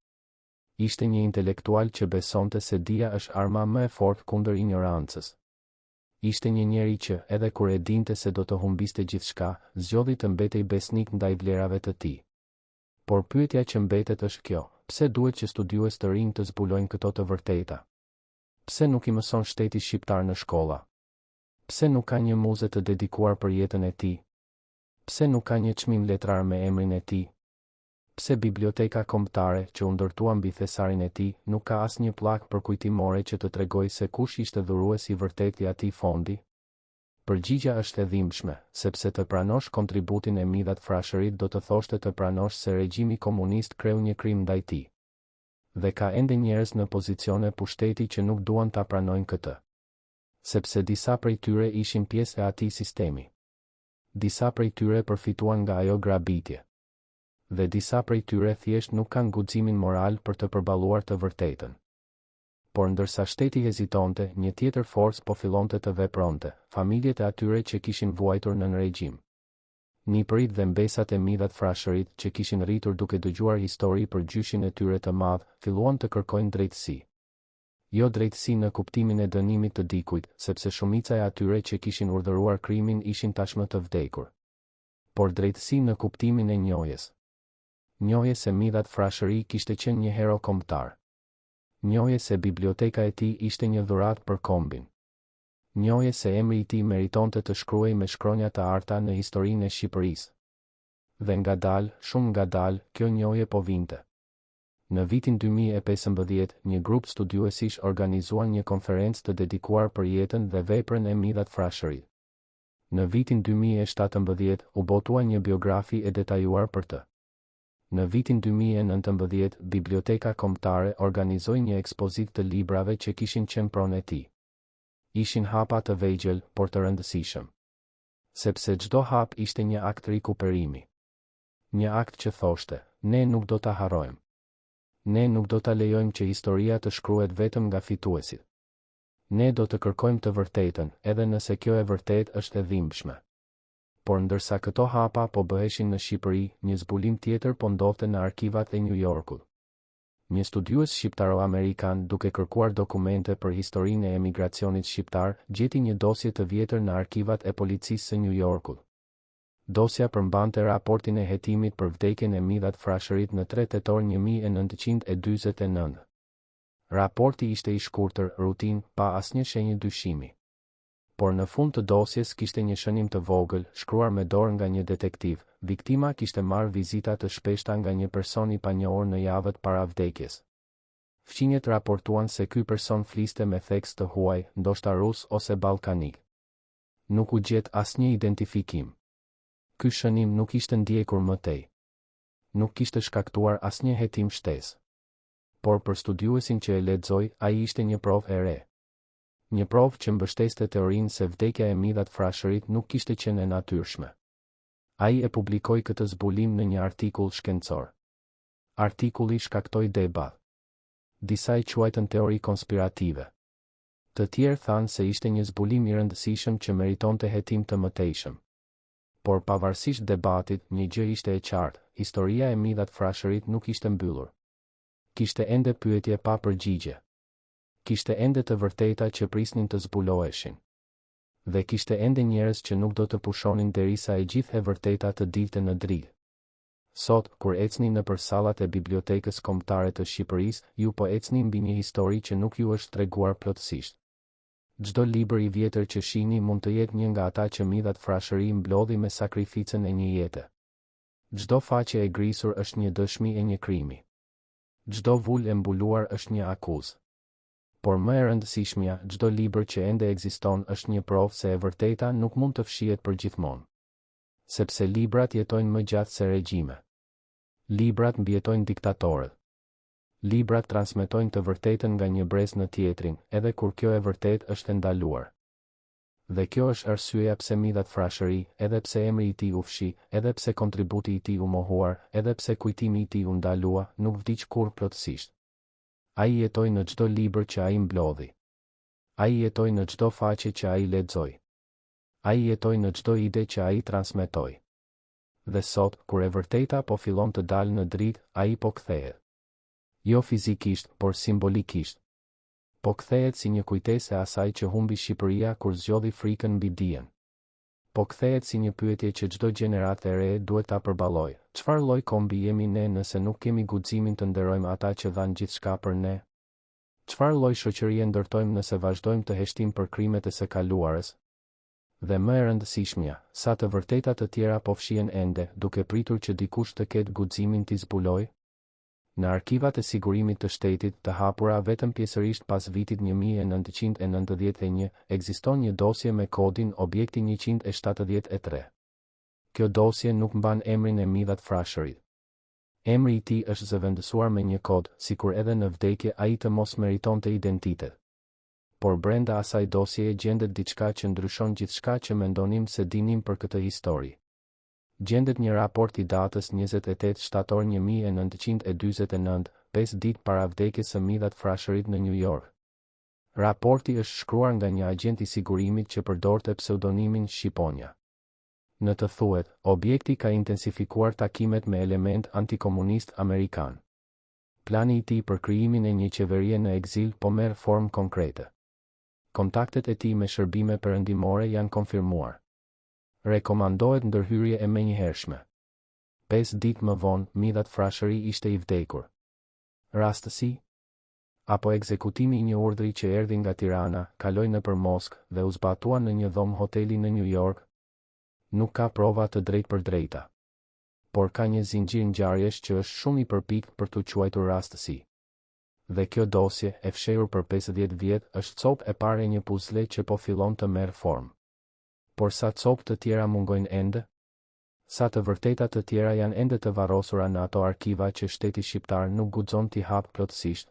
Ishte një intelektual që besonte se dija është arma më e fortë kundër ignorancës. Ishte një njeri që, edhe kur e dinte se do të humbiste gjithçka, zgjodhi të mbetej besnik ndaj vlerave të tij. Por pyetja që mbetet është kjo: pse duhet që studiues të rinj të zbulojnë këto të vërteta? Pse nuk i mëson shteti shqiptar në shkolla? Pse nuk ka një muze të dedikuar për jetën e tij? Pse nuk ka një çmim letrar me emrin e tij? Pse biblioteka kombëtare që u ndërtua mbi thesarin e tij nuk ka asnjë pllak përkujtimore që të tregojë se kush ishte dhuruesi i vërtetë i atij fondi? Përgjigjja është e dhimbshme, sepse të pranosh kontributin e Midhat Frashërit do të thoshte të pranosh se regjimi komunist kreu një krim ndaj tij. Dhe ka ende njerëz në pozicione pushteti që nuk duan ta pranojnë këtë. Sepse disa prej tyre ishin pjesë e atij sistemi. Disa prej tyre përfituan nga ajo grabitje. Dhe disa prej tyre thjesht nuk kanë guximin moral për të përballuar të vërtetën. Por ndërsa shteti hezitonte, një tjetër forcë po fillonte të vepronte, familjet e atyre që kishin vuajtur nën regjim. Nipërit dhe mbesat e Midhat Frashërit që kishin rritur duke dëgjuar histori për gjyshin e tyre të madh, filluan të kërkojnë drejtësi. Jo drejtësi në kuptimin e dënimit të dikujt, sepse shumica e atyre që kishin urdhëruar krimin ishin tashmë të vdekur. Por drejtësi në kuptimin e njohjes. Njohje se Midhat Frashëri kishte qenë një hero kombëtar. Njohje se biblioteka e tij ishte një dhuratë për kombin. Njohje se emri i tij meritonte të shkruhej me shkronja të arta në historinë e Shqipërisë. Dhe ngadalë, shumë ngadalë, kjo njohje po vinte. Në vitin 2015, një grup studiuesish organizuan një konferencë të dedikuar për jetën dhe veprën e Midhat Frashërit. Në vitin 2017, u botua një biografi e detajuar për të. Në vitin 2019, Biblioteka Kombëtare organizoi një ekspozitë të librave që kishin qenë pronë e tij. Ishin hapa të vegjël, por të rëndësishëm. Sepse çdo hap ishte një akt rikuperimi. Një akt që thoshte, ne nuk do ta harrojmë. Ne nuk do ta lejojmë që historia të shkruhet vetëm nga fituesit. Ne do të kërkojmë të vërtetën, edhe nëse kjo e vërtetë është e dhimbshme. Por ndërsa këto hapa po bëheshin në Shqipëri, një zbulim tjetër po ndodhte në arkivat e New Yorkut. Një studiues shqiptaro-amerikan duke kërkuar dokumente për historinë e emigracionit shqiptar, gjeti një dosje të vjetër në arkivat e policisë së New Yorkut. Dosja përmbante raportin e hetimit për vdekjen e Midhat Frashërit në 3 tetor 1949. Raporti ishte i shkurtër, rutin, pa asnjë shenjë dyshimi. Por në fund të dosjes kishte një shënim të vogël, shkruar me dorë nga një detektiv. Viktima kishte marrë vizita të shpeshta nga një person i panjohur në javët para vdekjes. Fqinjet raportuan se ky person fliste me theks të huaj, ndoshta rus ose ballkanik. Nuk u gjet asnjë identifikim. Ky shënim nuk ishte ndjekur më tej. Nuk kishte shkaktuar asnjë hetim shtesë. Por për studiuesin që e lexoi, ai ishte një provë e re. Një provë që mbështeste teorinë se vdekja e midhat frashërit nuk kishte qenë e natyrshme. Ai e publikoi këtë zbulim në një artikull shkencor. Artikulli shkaktoi debat. Disa i quajtën teori konspirative. Të tjerë thanë se ishte një zbulim i rëndësishëm që meritonte hetim të mëtejshëm. Por pavarësisht debatit, një gjë ishte e qartë, historia e midhat frashërit nuk ishte mbyllur. Kishte ende pyetje pa përgjigje. Kishte ende të vërteta që prisnin të zbuloheshin. Dhe kishte ende njerëz që nuk do të pushonin derisa e gjithë e vërteta të dilte në dritë. Sot, kur ecni nëpër sallat e Bibliotekës Kombëtare të Shqipërisë, ju po ecni mbi një histori që nuk ju është treguar plotësisht. Çdo libër i vjetër që shihni mund të jetë një nga ata që midhat frashëri mblodhi me sakrificën e një jete. Çdo faqe e grisur është një dëshmi e një krimi. Çdo vulë e mbuluar është një akuzë. Por më e rëndësishmja, çdo libër që ende ekziston është një provë se e vërteta nuk mund të fshihet përgjithmonë. Sepse librat jetojnë më gjatë se regjime. Librat mbijetojnë diktatorët. Librat transmetojnë të vërtetën nga një brez në tjetrin, edhe kur kjo e vërtet është e ndaluar. Dhe kjo është arsyeja pse midhat frashëri, edhe pse emri i tij u fshi, edhe pse kontributi i tij u mohuar, edhe pse kujtimi i tij u ndalua, nuk vdiq kurrë plotësisht. Ai jetoi në çdo libër që ai mblodhi. Ai jetoi në çdo faqe që ai lexoi. Ai jetoi në çdo ide që ai transmetoi. Dhe sot, kur e vërteta po fillon të dalë në dritë, ai po kthehet. Jo fizikisht, por simbolikisht. Po kthehet si një kujtesë e asaj që humbi Shqipëria kur zgjodhi frikën mbi dijen. Po kthehet si një pyetje që çdo gjeneratë e re duhet ta përballojë. Çfarë lloj kombi jemi ne nëse nuk kemi guximin të nderojmë ata që dhanë gjithçka për ne? Çfarë lloj shoqërie ndërtojmë nëse vazhdojmë të heshtim për krimet e së kaluarës? Dhe më e rëndësishmja, sa të vërteta të tjera po fshihen ende, duke pritur që dikush të ketë guximin t'i zbulojë? Në arkivat e sigurimit të shtetit, të hapura vetëm pjesërisht pas vitit 1991, ekziston një dosje me kodin objekti 173. Kjo dosje nuk mban emrin e midhat frashërit. Emri i tij është zëvendësuar me një kod, sikur edhe në vdekje ai të mos meritonte identitet. Por brenda asaj dosjeje gjendet diçka që ndryshon gjithçka që mendonim se dinim për këtë histori. Gjendet një raport i datës 28 shtator 1949, 5 ditë para vdekjes së midhat frashërit në New York. Raporti është shkruar nga një agent i sigurimit që përdorte pseudonimin Shqiponja. Në të thuhet, objekti ka intensifikuar takimet me element antikomunist amerikan. Plani i tij për krijimin e një qeverie në ekzil po merr formë konkrete. Kontaktet e tij me shërbime perëndimore janë konfirmuar. Rekomandohet ndërhyrje e menjëhershme. 5 ditë më vonë, midhat frashëri ishte i vdekur. Rastësi? Apo ekzekutimi i një urdhri që erdhi nga Tirana, kaloi nëpër Moskë dhe u zbatua në një dhomë hoteli në New York? Nuk ka prova të drejtpërdrejta. Por ka një zinxhir ngjarjesh që është shumë i përpikt për t'u quajtur rastësi. Dhe kjo dosje, e fshehur për 50 vjet, është copë e parë e një puzle që po fillon të merr formë. Por sa copë të tjera mungojnë ende? Sa të vërteta të tjera janë ende të varrosura në ato arkiva që shteti shqiptar nuk guxon t'i hapë plotësisht?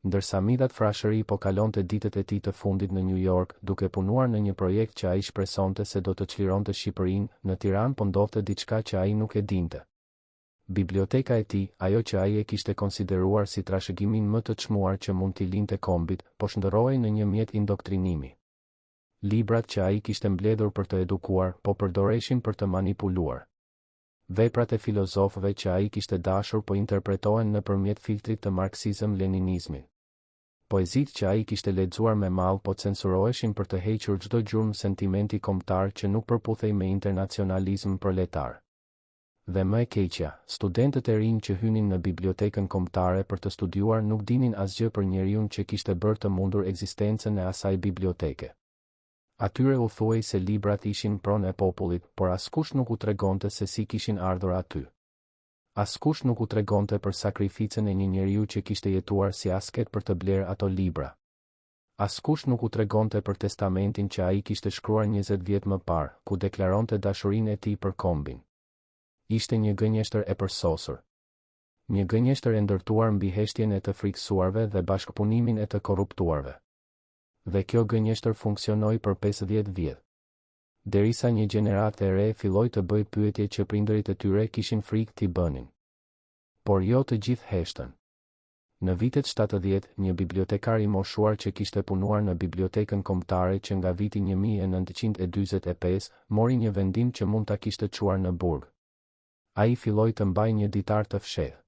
Ndërsa midhat frashëri po kalonte ditët e tij të fundit në New York, duke punuar në një projekt që ai shpresonte se do të çlironte Shqipërinë, në Tiranë po ndodhte diçka që ai nuk e dinte. Biblioteka e tij, ajo që ai e kishte konsideruar si trashëgimin më të çmuar që mund t'i linte kombit, po shndërrohej në një mjet indoktrinimi. Librat që ai kishte mbledhur për të edukuar, po përdoreshin për të manipuluar. Veprat e filozofëve që ai kishte dashur po interpretohen nëpërmjet filtrit të marksizëm-leninizmit. Poezitë që ai kishte lexuar me mall po censuroheshin për të hequr çdo gjurmë sentimenti kombëtar që nuk përputhej me internacionalizëm proletar. Dhe më e keqja, studentët e rinj që hynin në bibliotekën kombëtare për të studiuar nuk dinin asgjë për njeriun që kishte bërë të mundur ekzistencën e asaj biblioteke. Atyre u thuaj se librat ishin pronë e popullit, por askush nuk u tregonte se si kishin ardhur aty. Askush nuk u tregonte për sakrificën e një njeriu që kishte jetuar si asket për të blerë ato libra. Askush nuk u tregonte për testamentin që ai kishte shkruar 20 vjet më parë, ku deklaronte dashurinë e tij për kombin. Ishte një gënjeshtër e përsosur. Një gënjeshtër e ndërtuar mbi heshtjen e të frikësuarve dhe bashkëpunimin e të korruptuarve. dhe kjo gënjeshtër funksionoi për 50 vjet. Derisa një gjeneratë e re filloi të bëjë pyetje që prindërit e tyre kishin frikë t'i bënin. Por jo të gjithë heshtën. Në vitet 70, një bibliotekar i moshuar që kishte punuar në bibliotekën kombëtare që nga viti 1945 mori një vendim që mund ta kishte çuar në burg. Ai filloi të mbajë një ditar të fshehtë.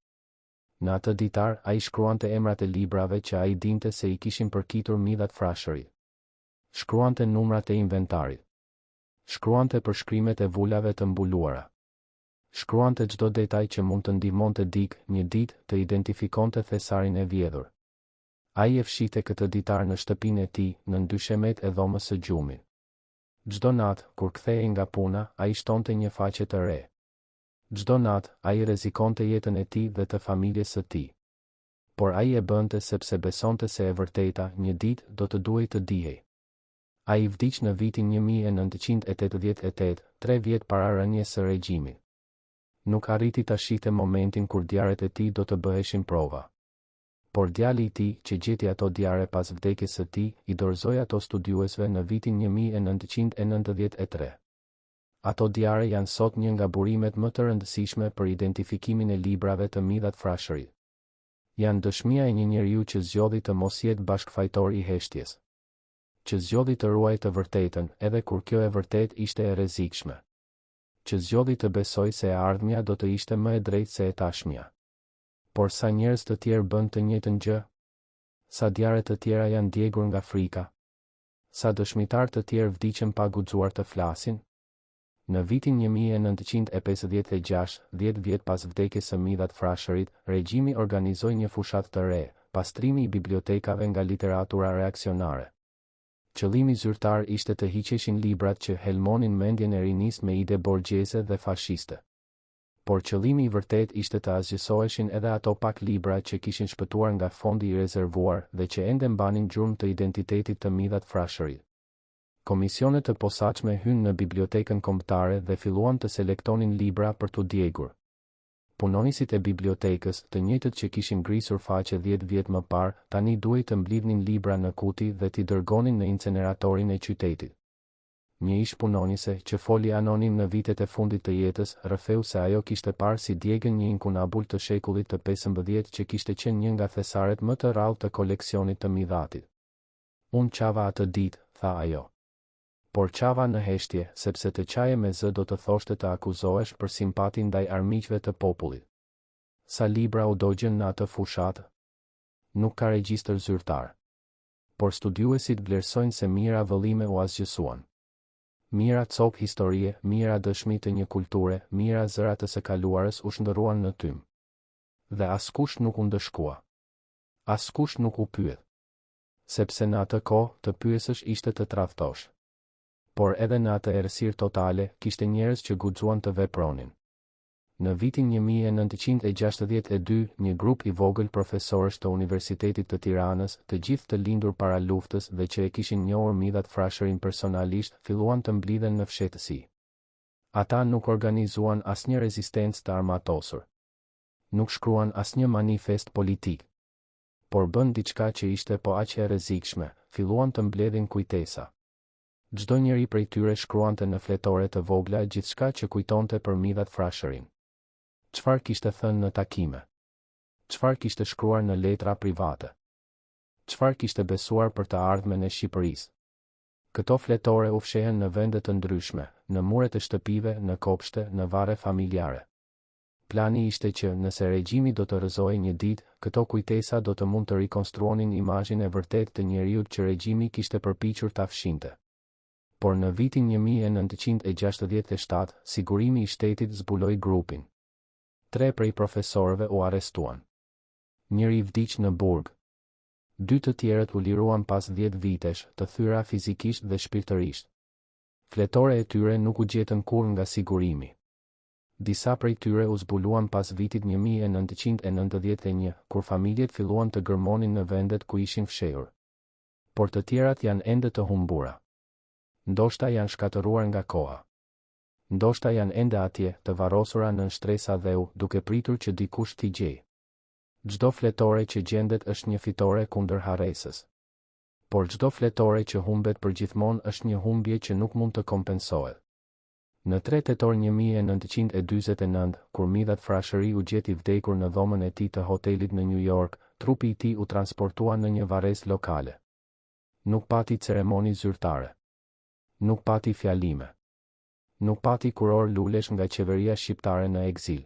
Në atë ditar, ai shkruante emrat e librave që ai dinte se i kishin përkitur midhat frashëri. Shkruante numrat e inventarit. Shkruante përshkrimet e vulave të mbuluara. Shkruante çdo detaj që mund të ndihmonte një ditë të identifikonte thesarin e vjedhur. Ai e fshinte këtë ditar në shtëpinë e tij, në ndyshemet e dhomës së gjumit. Çdo natë, kur kthehej nga puna, ai shtonte një faqe të re. Çdo natë, ai rrezikonte jetën e tij dhe të familjes së tij. Por ai e bënte sepse besonte se e vërteta një ditë do të duhej të dihej. Ai vdiq në vitin 1988, 3 vjet para rënies së regjimit. Nuk arriti ta shihte momentin kur diaret e tij do të bëheshin prova. Por djali i tij, që gjeti ato diare pas vdekjes së tij, i dorëzoi ato studiuesve në vitin 1993. Ato diare janë sot një nga burimet më të rëndësishme për identifikimin e librave të midhat frashëri. Janë dëshmia e një njeriu që zgjodhi të mos jetë bashkëfajtor i heshtjes. Që zgjodhi të ruajë të vërtetën, edhe kur kjo e vërtet ishte e rrezikshme. Që zgjodhi të besoj se e ardhmja do të ishte më e drejtë se e tashmja. Por sa njerëz të tjerë bën të njëjtën gjë? Sa diare të tjera janë djegur nga frika? Sa dëshmitar të tjerë vdiqën pa guxuar të flasin? Në vitin 1956, 10 vjet pas vdekjes së midhat frashërit, regjimi organizoi një fushat të re, pastrimi i bibliotekave nga literatura reaksionare. Qëllimi zyrtar ishte të hiqeshin librat që helmonin mendjen e rinisë me ide borgjeze dhe fashiste. Por qëllimi i vërtet ishte të asgjësoheshin edhe ato pak libra që kishin shpëtuar nga fondi i rezervuar dhe që ende mbanin gjurmë të identitetit të midhat frashërit. Komisionet të posaçme hynë në bibliotekën kombëtare dhe filluan të selektonin libra për t'u djegur. Punonësit e bibliotekës, të njëjtët që kishin ngrisur faqe 10 vjet më parë, tani duhej të mblidhnin libra në kuti dhe t'i dërgonin në inceneratorin e qytetit. Një ish punonjëse që foli anonim në vitet e fundit të jetës, rrëfeu se ajo kishte parë si djegën një inkunabull të shekullit të 15 që kishte qenë një nga thesaret më të rrallë të koleksionit të midhatit. Unë qava atë ditë, tha ajo. Por qava në heshtje, sepse të qaje me zë do të thoshte të akuzohesh për simpatin ndaj armiqve të popullit. Sa libra u dogjën në atë fushatë? Nuk ka regjistër zyrtar. Por studiuesit vlerësojnë se mira vëllime u asgjësuan. Mira copë historie, mira dëshmi të një kulture, mira zëra të së kaluarës u shndërruan në tym. Dhe askush nuk u ndëshkua. Askush nuk u pyet. Sepse në atë kohë të pyesësh ishte të tradhtosh. Por edhe në atë errësirë totale, kishte njerëz që guxuan të vepronin. Në vitin 1962, një grup i vogël profesorësh të Universitetit të Tiranës, të gjithë të lindur para luftës dhe që e kishin njohur midhat frashërin personalisht, filluan të mblidhen në fshehtësi. Ata nuk organizuan asnjë rezistencë të armatosur. Nuk shkruan asnjë manifest politik. Por bën diçka që ishte po aq e rrezikshme, filluan të mbledhin kujtesa. Çdo njeri prej tyre shkruante në fletore të vogla gjithçka që kujtonte për midhat frashërin. Çfarë kishte thënë në takime? Çfarë kishte shkruar në letra private? Çfarë kishte besuar për të ardhmen e Shqipërisë? Këto fletore u fshehen në vende të ndryshme, në muret e shtëpive, në kopshte, në varre familjare. Plani ishte që, nëse regjimi do të rrëzohej një ditë, këto kujtesa do të mund të rikonstruonin imazhin e vërtetë të njeriut që regjimi kishte përpiqur ta fshinte. Por në vitin 1967, sigurimi i shtetit zbuloi grupin. 3 prej profesorëve u arrestuan. Njëri vdiq në burg. 2 të tjerët u liruan pas 10 vitesh, të thyra fizikisht dhe shpirtërisht. Fletore e tyre nuk u gjetën kurrë nga sigurimi. Disa prej tyre u zbuluan pas vitit 1991, kur familjet filluan të gërmonin në vendet ku ishin fshehur. Por të tjerat janë ende të humbura. Ndoshta janë shkatëruar nga koha. Ndoshta janë ende atje, të varrosura në shtresa dheu, duke pritur që dikush t'i gjejë. Çdo fletore që gjendet është një fitore kundër harresës. por çdo fletore që humbet përgjithmonë është një humbje që nuk mund të kompensohet. Në 3 tetor 1949, kur Midhat Frashëri u gjeti vdekur në dhomën e tij të hotelit në New York, trupi i tij u transportua në një varrezë lokale. Nuk pati ceremoni zyrtare. Nuk pati fjalime. Nuk pati kuror lulesh nga qeveria shqiptare në ekzil.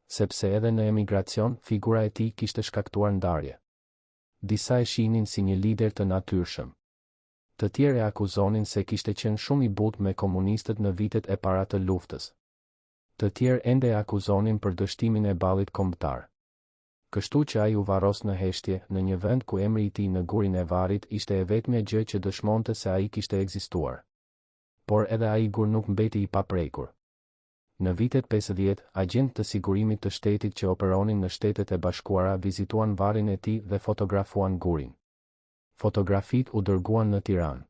Sepse edhe në emigracion, figura e tij kishte shkaktuar ndarje. Disa e shihnin si një lider të natyrshëm. Të tjerë e akuzonin se kishte qenë shumë i butë me komunistët në vitet e para të luftës. Të tjerë ende e akuzonin për dështimin e ballit kombëtar. Kështu që ai u varros në heshtje, në një vend ku emri i tij në gurin e varrit ishte e vetmja gjë që dëshmonte se ai kishte ekzistuar. Por edhe ai gur nuk mbeti i paprekur. Në vitet 50, agjentë të sigurimit të shtetit që operonin në Shtetet e Bashkuara vizituan varrin e tij dhe fotografuan gurin. Fotografitë u dërguan në Tiranë.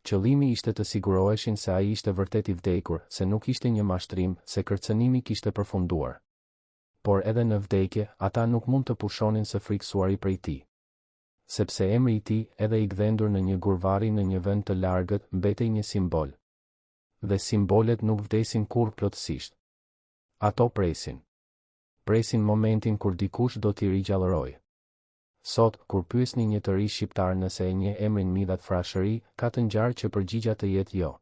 Qëllimi ishte të siguroheshin se ai ishte vërtet i vdekur, se nuk ishte një mashtrim, se kërcënimi kishte përfunduar. Por edhe në vdekje, ata nuk mund të pushonin së friksuari prej tij. Sepse emri i tij, edhe i gdhendur në një gurvari në një vend të largët, mbetej një simbol. Dhe simbolet nuk vdesin kurrë plotësisht. Ato presin. Presin momentin kur dikush do t'i rigjallërojë. Sot, kur pyesni një të ri shqiptar nëse e njeh emrin Midhat Frashëri, ka të ngjarë që përgjigja të jetë jo.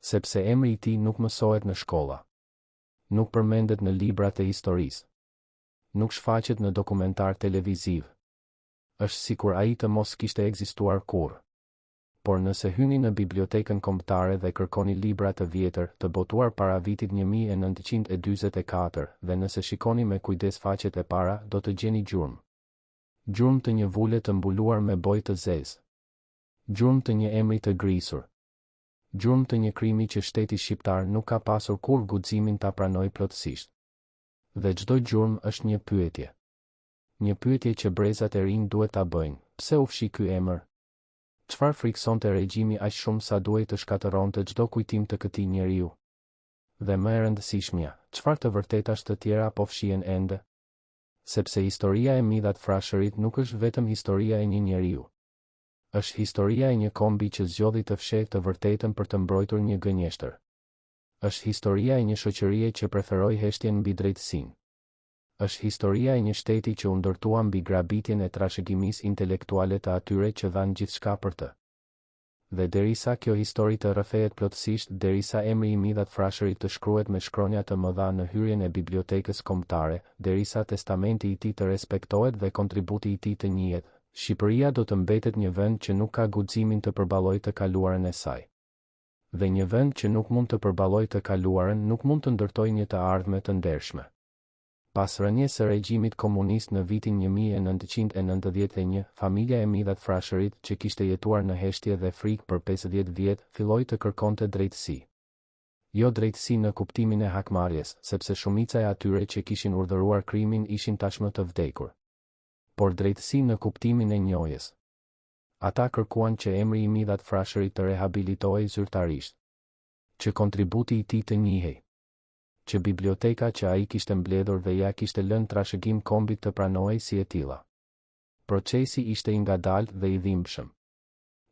Sepse emri i tij nuk mësohet në shkolla. Nuk përmendet në librat e historisë. Nuk shfaqet në dokumentar televiziv. Është sikur ai të mos kishte ekzistuar kurrë. Por nëse hyni në bibliotekën kombëtare dhe kërkoni libra të vjetër, të botuar para vitit 1944, dhe nëse shikoni me kujdes faqet e para, do të gjeni gjurmë. Gjurmë të një vule të mbuluar me bojë të zezë. Gjurmë të një emri të grisur. Gjurmë të një krimi që shteti shqiptar nuk ka pasur kurrë guximin ta pranojë plotësisht. Dhe çdo gjurmë është një pyetje. Një pyetje që brezat e rinj duhet ta bëjnë. Pse u fshi ky emër? Çfarë friksonte regjimi aq shumë sa duhej të shkatëronte çdo kujtim të këtij njeriu? Dhe më e rëndësishmja, çfarë të vërtetash të tjera po fshihen ende? Sepse historia e Midhat Frashërit nuk është vetëm historia e një njeriu. Është historia e një kombi që zgjodhi të fshehë të vërtetën për të mbrojtur një gënjeshtër. Është historia e një shoqërie që preferoi heshtjen mbi drejtësinë. Është historia e një shteti që u ndërtua mbi grabitjen e trashëgimisë intelektuale të atyre që dhanë gjithçka për të. Dhe derisa kjo histori të rrëfehet plotësisht, derisa emri i Midhat Frashërit të shkruhet me shkronja të mëdha në hyrjen e bibliotekës kombëtare, derisa testamenti i tij të respektohet dhe kontributi i tij të njihet, Shqipëria do të mbetet një vend që nuk ka guximin të përballojë të kaluarën e saj. Dhe një vend që nuk mund të përballojë të kaluarën nuk mund të ndërtojë një të ardhme të ndershme. Pas rënies së regjimit komunist në vitin 1991, familja e Midhat Frashërit, që kishte jetuar në heshtje dhe frikë për 50 vjet, filloi të kërkonte drejtësi. Jo drejtësi në kuptimin e hakmarrjes, sepse shumica e atyre që kishin urdhëruar krimin ishin tashmë të vdekur. Por drejtësi në kuptimin e njohjes. Ata kërkuan që emri i Midhat Frashërit të rehabilitohej zyrtarisht. Që kontributi i tij të njihej. Që biblioteka që ai kishte mbledhur dhe ja kishte lënë trashëgim kombit të pranohej si e tilla. Procesi ishte i ngadaltë dhe i dhimbshëm.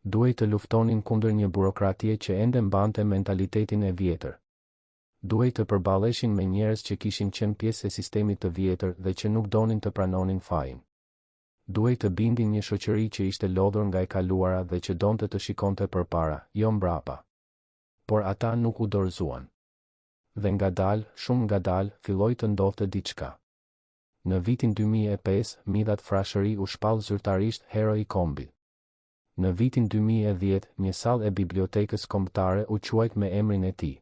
Duhej të luftonin kundër një burokratie që ende mbante mentalitetin e vjetër. Duhej të përballeshin me njerëz që kishin qenë pjesë e sistemit të vjetër dhe që nuk donin të pranonin fajin. Duhej të bindin një shoqëri që ishte lodhur nga e kaluara dhe që donte të shikonte përpara, jo mbrapa. Por ata nuk u dorëzuan. Dhe ngadalë, shumë ngadalë, filloi të ndodhte diçka. Në vitin 2005, Midhat Frashëri u shpall zyrtarisht hero i kombit. Në vitin 2010, një sallë e bibliotekës kombëtare u quajt me emrin e tij.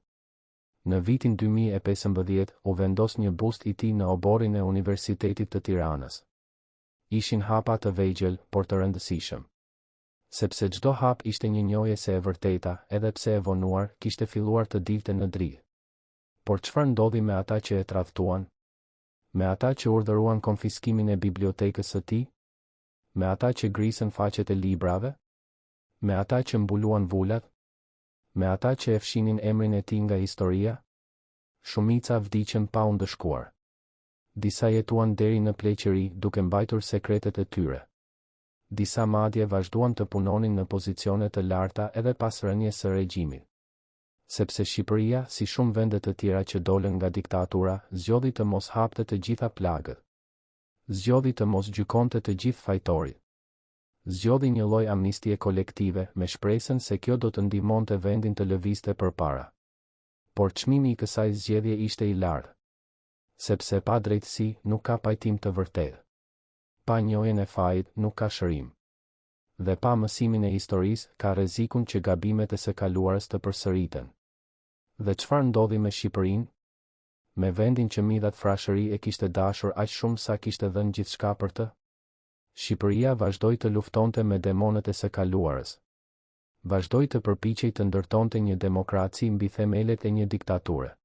Në vitin 2015, u vendos një bust i tij në oborrin e Universitetit të Tiranës. Ishin hapa të vegjël, por të rëndësishëm. Sepse çdo hap ishte një njohje se e vërteta, edhe pse e vonuar, kishte filluar të dilte në dritë. Por çfarë ndodhi me ata që e tradhtuan? Me ata që urdhëruan konfiskimin e bibliotekës së tij? Me ata që grisën faqet e librave? Me ata që mbuluan vulat? Me ata që e fshinin emrin e tij nga historia? Shumica vdiqën pa u ndëshkuar. Disa jetuan deri në pleqëri duke mbajtur sekretet e tyre. Disa madje vazhduan të punonin në pozicione të larta edhe pas rënies së regjimit. Sepse Shqipëria, si shumë vende të tjera që dolën nga diktatura, zgjodhi të mos hapte të gjitha plagët. Zgjodhi të mos gjykonte të gjithë fajtorit. Zgjodhi një lloj amnistie kolektive me shpresën se kjo do të ndihmonte vendin të lëvizte përpara. Por çmimi i kësaj zgjedhje ishte i lartë. Sepse pa drejtësi nuk ka pajtim të vërtetë. Pa njohjen e fajit nuk ka shërim. Dhe pa mësimin e historisë ka rrezikun që gabimet e së kaluarës të përsëriten. Dhe çfarë ndodhi me Shqipërinë? Me vendin që midhat frashëri e kishte dashur aq shumë sa kishte dhënë gjithçka për të? Shqipëria vazhdoi të luftonte me demonët e së kaluarës. Vazhdoi të përpiqej të ndërtonte një demokraci mbi themelet e një diktature.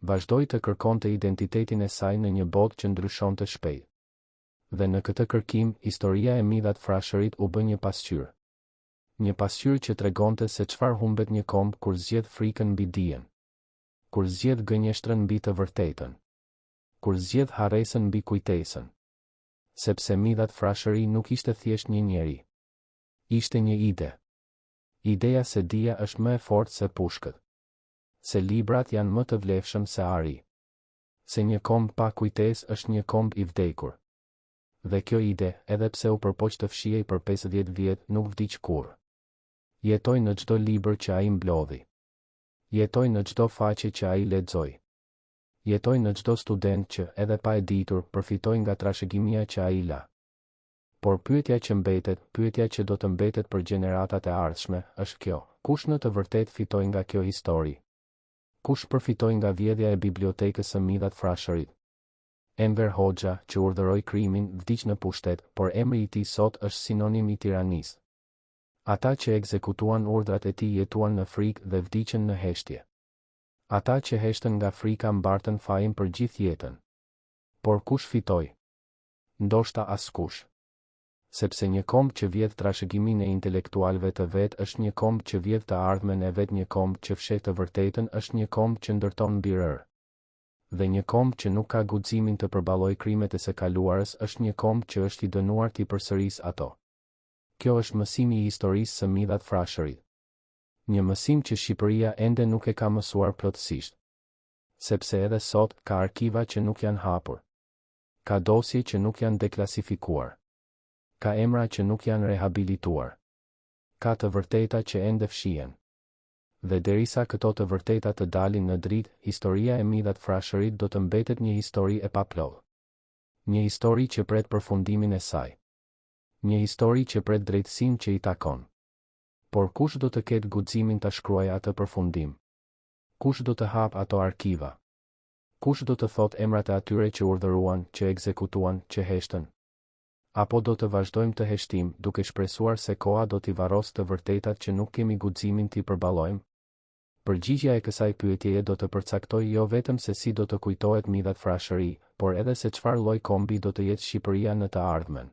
Vazhdoi të kërkonte identitetin e saj në një botë që ndryshonte shpejt. Dhe në këtë kërkim, historia e midhat frashërit u bë një pasqyrë. Një pasqyrë që tregonte se çfarë humbet një komb kur zgjedh frikën mbi dijen. Kur zgjedh gënjeshtrën mbi të vërtetën. Kur zgjedh harresën mbi kujtesën. Sepse midhat frashëri nuk ishte thjesht një njeri. Ishte një ide. Ideja se dija është më e fortë se pushkët. Se librat janë më të vlefshëm se ari. Se një komb pa kujtesë është një komb i vdekur. Dhe kjo ide, edhe pse u përpoq të fshihej për 50 vjet, nuk vdiq kurrë. Jetoj në çdo libër që ai mblodhi. Jetoj në çdo faqe që ai lexoi. Jetoj në çdo student që, edhe pa e ditur, përfitoi nga trashëgimia që ai la. Por pyetja që mbetet, pyetja që do të mbetet për gjeneratat e ardhshme, është kjo: kush në të vërtetë fitoi nga kjo histori? Kush përfitoi nga vjedhja e bibliotekës së midhat frashërit? Enver Hoxha, që urdhëroi krimin, vdiq në pushtet, por emri i tij sot është sinonim i tiranisë. Ata që ekzekutuan urdhrat e tij jetuan në frikë dhe vdiqën në heshtje. Ata që heshtën nga frika mbartën fajin për gjithë jetën. Por kush fitoi? Ndoshta askush. Sepse një komb që vjedh trashëgimin e intelektualëve të vet është një komb që vjedh të ardhmen e vet, një komb që fsheh të vërtetën është një komb që ndërton mbi rër. Dhe një komb që nuk ka guximin të përballojë krimet e së kaluarës është një komb që është i dënuar t'i përsërisë ato. Kjo është mësimi i historisë së midhat frashërit. Një mësim që Shqipëria ende nuk e ka mësuar plotësisht. Sepse edhe sot ka arkiva që nuk janë hapur. Ka dosje që nuk janë deklasifikuar. Ka emra që nuk janë rehabilituar. Ka të vërteta që ende fshihen. Dhe derisa këto të vërteta të dalin në dritë, historia e midhat frashërit do të mbetet një histori e paplotë. Një histori që pret përfundimin e saj. Një histori që pret drejtësinë që i takon. Por kush do të ketë guximin ta shkruajë atë përfundim? Kush do të hap ato arkiva? Kush do të thotë emrat e atyre që urdhëruan, që ekzekutuan, që heshtën? Apo do të vazhdojmë të heshtim, duke shpresuar se koha do t'i varrosë të vërtetat që nuk kemi guximin t'i përballojmë? Përgjigjja e kësaj pyetjeje do të përcaktojë jo vetëm se si do të kujtohet midhat frashëri, por edhe se çfarë lloj kombi do të jetë Shqipëria në të ardhmen.